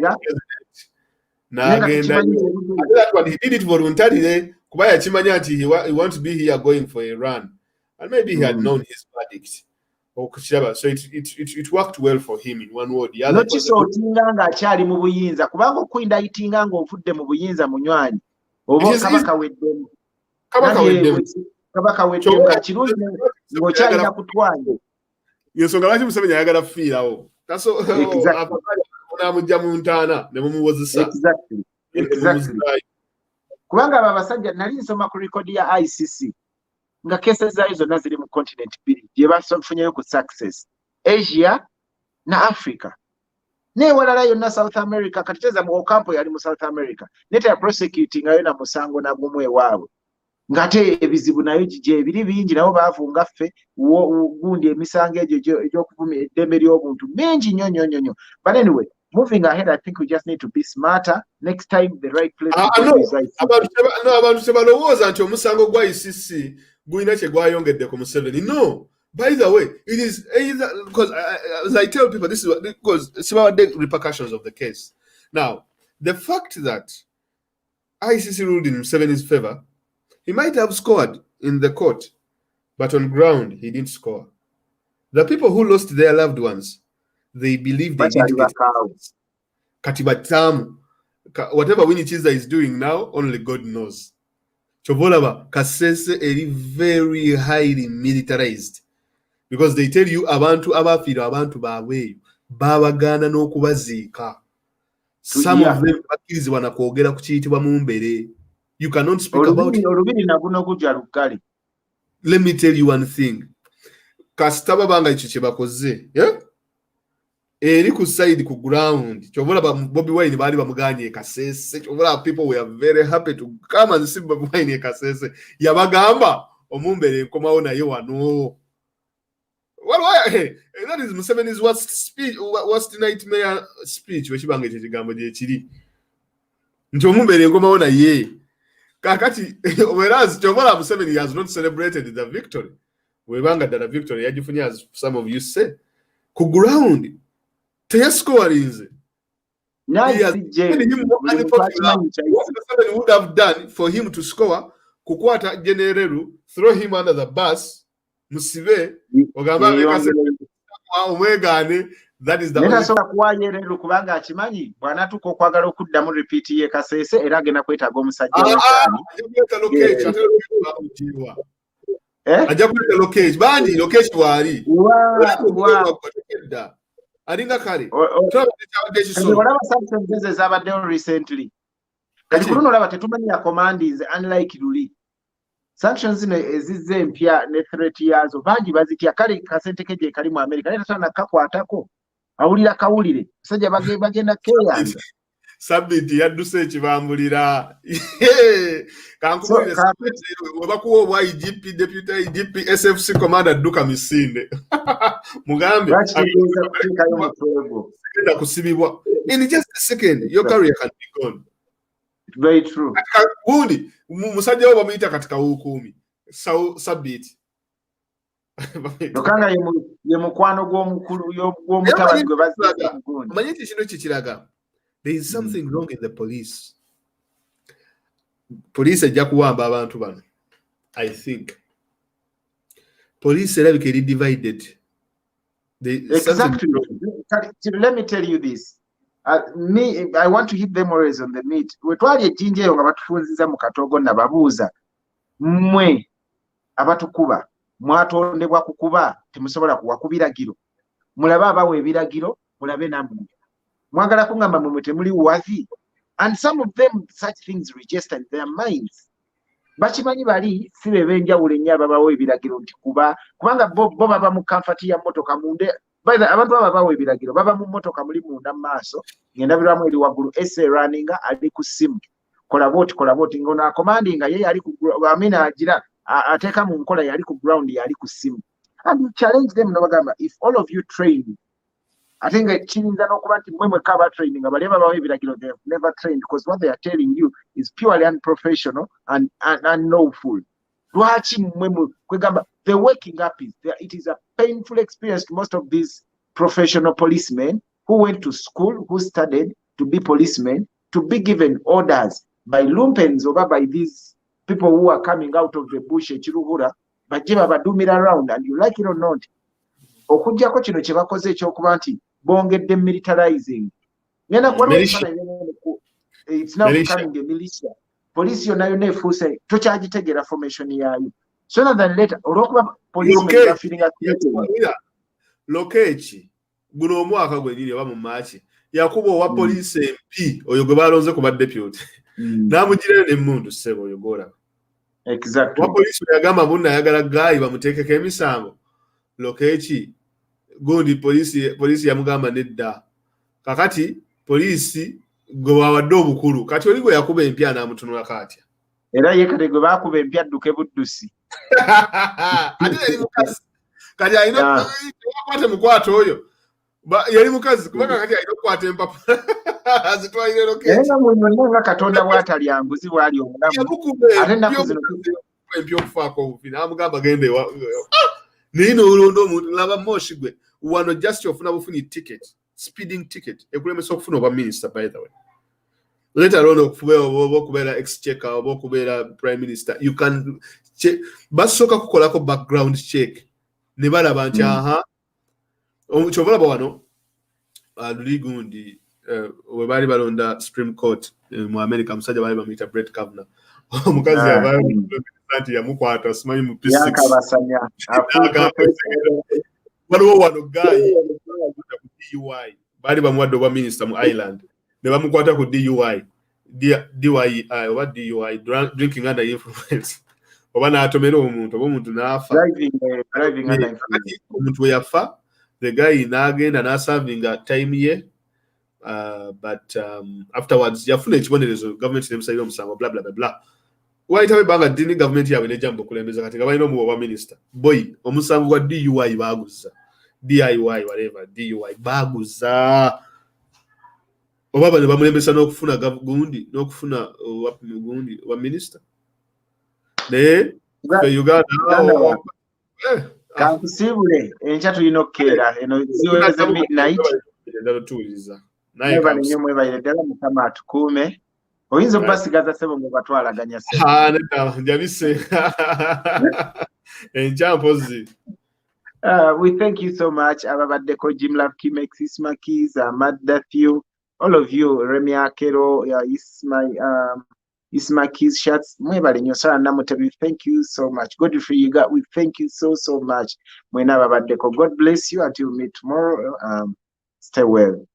president. He did it voluntarily. Kubaya Chimanyati, he wants to be here going for a run. And maybe he had known his verdict. So it worked well for him in one word. The other nga akyali mu buyinza kubanga okwindayitinga ng'ovudde mu buyinza munywanyi oba kabaka weddemu nga kirungi ng'okyalina kutwala yensonga lwaki Museveni ayagala kufiirawo namujja mu ntaana ne mumuwozesa kubanga abo abasajja nali nsoma ku rekodi ya ICC nga kese zaayo zonna ziri mu continent bbiri gye bafunyeyo ku success Asia na Africa n'ewalala yonna South America kati teza mu Ocampo yali mu South America neta prosecuting ayo na musango na gumu ewaabwe ngate ebizibu nayo gije ebiri bingi nabo baavunga ffe gundi emisango egyo egy'okuvumya eddembe ly'obuntu mingi nnyo. But anyway, moving ahead, I think we just need to be smarter. Next time, the right place to go is ICC. Abantu tebalowooza nti omusango gwa ICC gulina kye gwayongedde ku Museveni. No. By the way, it is either because as I tell people, this is because it's about the repercussions of the case. Now, the fact that ICC ruled in Museveni's favor, he might have scored in the court, but on ground, he didn't score. The people who lost their loved ones, they believe they didn't get Katibatamu. Whatever Winnie Chiza is doing now, only God knows. Chovolaba, Kasese is very highly militarized. Because they tell you abantu abafira abantu bawe babagana n'okubazika. Some of them bakirizi wanakwogera ku kiyitibwa mu mbere. You cannot speak about it. Let me tell you one thing. Kasitaba banga ekyo kye bakoze. Eri ku side ku ground. Chovola Bobby Wine bali bamuganye Kasese. Chovola people were very happy to come and see Bobby Wine Kasese. Yabagamba omumbere nkomawo naye wano. Well, that is Museveni's worst nightmare speech. Wechibanga ekigambo gye kiri. Nti omumbere nkomawo naye. Kakati, whereas Chovola Museveni has not celebrated the victory. Webanga dada victory yajifunye, as some of you say. Ku ground. Teyascorinze. What Museveni would have done for him to score, kukwata Genereru, throw him under the bus, Musive, ogamba omwegane. That is the only kubanga akimanyi bwana tuko okwagala okuddamu repeat ye Kasese era agenda kwetaaga omusajja ajja kweta location bandi location wali alinga kale olaba sanctions ezabaddewo recently kati kuno olaba tetumanya commands unlike luli sanctions zino ezizze empya ne threat yazo bangi bazitya kale kasente keje kali mu America neta sana kakwatako awulira kawulire sajja bagenda keyanza sabiti yadduse ekibambulira kankubulire webakuwa obwa IGP deputy IGP SFC commander Duka Misinde mugambe agenda kusibibwa in just a second your career can be gone. Very true. Gundi musajja wo bamuyita katika ukumi sabiti Nokanga ye mukwano gw'omukulu gw'omutabazi gwe bazza Gundi. Manyiti kino kikiraga. There is something wrong in the police. Police ajja kuwamba abantu bano. I think. Police erabika eri divided. Exactly. Let me tell you this. I want to hit them always on the meat. We twali ejjinja eyo nga batufunziza mu katogo na babuuza. Mmwe abatukuba mwatondebwa kukuba temusobola kuwakubira giro. Mulabe abawe ebiragiro, mulabe nammwe. Mwagala kungamba mmwe temuli wazi. And some of them such things register in their minds. Bakimanyi bali si bebenjawulo ennyo ababawo ebiragiro nti kubanga bo baba mu comfort ya mmotoka munde. By the abantu ababawo ebiragiro baba mu mmotoka muli munda maaso ngendabirwamu eri waggulu essay running ali ku simu. Kola boti ngona commanding ye yali ku amina agira ateka mu nkola yali ku ground yali ku simu. And you challenge them n'obagamba if all of you train I think kirinza n'okuba nti mmwe mwekka training abali ababawo ebiragiro they have never trained because what they are telling you is purely unprofessional and unlawful. Lwaki mmwe kwegamba the waking up is there. It is a painful experience to most of these professional policemen who went to school, who studied to be policemen, to be given orders by lumpens or by these people who are coming out of the bush, ekiruhura, bajiba badumira around, and you like it or not, okujjako kino kye bakoze ekyokuba nti bongedde militarizing. It's now becoming a militia. Police yonna yonna efuuse tokyagitegeera formation yayo. Sooner than later, olw'okuba policemen bafiringa Lokeki guno omwaka gwennyini oba mu Maachi yakuba owa police MP oyo gwe balonze ku deputy n'amugirayo n'emmundu ssebo oyo goolaba. Exactly. Owa police yagamba bunna ayagala gaayi bamuteekeko emisango. Lokeki gundi police yamugamba nedda. Kakati police gwe wawadde obukulu kati oli gwe yakuba empya n'amutunulako atya. Era ye kati gwe baakuba empya adduke buddusi. Ate yali mukazi. Kati alina kwate mukwato oyo. Yali mukazi kubanga kati alina kwate empapa. Azitwalire Lokeki. Era munyonna nga Katonda bw'atali anguzi bw'ali omulamu. Ate nnaku zino empya okufaako obufi n'amugamba gende ewa. Nino olonda omuntu laba Moshi gwe wano just ofuna bufuni ticket. Speeding ticket ekulemesa okufuna oba minister by the way. Later on okubeera exchequer oba okubeera prime minister you can check basooka kukolako background check ne balaba nti kyobalaba wano luli gundi we baali balonda Supreme Court mu America musajja baali bamuyita Brett Kavanaugh omukazi yavaayo nti yamukwata simanyi mu P6 waliwo wano gaayi DUI bali bamuwadde oba minister mu Ireland ne bamukwata ku DUI oba DUI drinking under influence oba n'atomera omuntu oba omuntu n'afa driving under influence. Omuntu we yafa the guy n'agenda n'aservinga time ye but afterwards yafuna ekibonerezo government n'emusalira omusango bla bla bla wayitawo ebbanga ddini government yaabwe n'ejja mu bukulembeze kati nga balina omuwa minister boy omusango gwa DUI baaguza DIY whatever DUI baguza oba bano bamulembesa n'okufuna gundi n'okufuna gundi wa minister naye Uganda kankusibule enkya tulina okukeera eno ziweze midnight naye banenye mwebayire ddala Mukama atukuume oyinza obbasigaza sebo mu batwalaganya nedda njabise enkya mpozi. We thank you so much. Ababaddeko Jim Love Kimex, Isma Keys, Matthew, all of you, Remy Akero, Isma Keys, Shats, Mwebale Nyosara Namotebi, thank you so much. Godfrey, you got, we thank you so much. Mwena Ababaddeko. God bless you until we meet tomorrow. Stay well.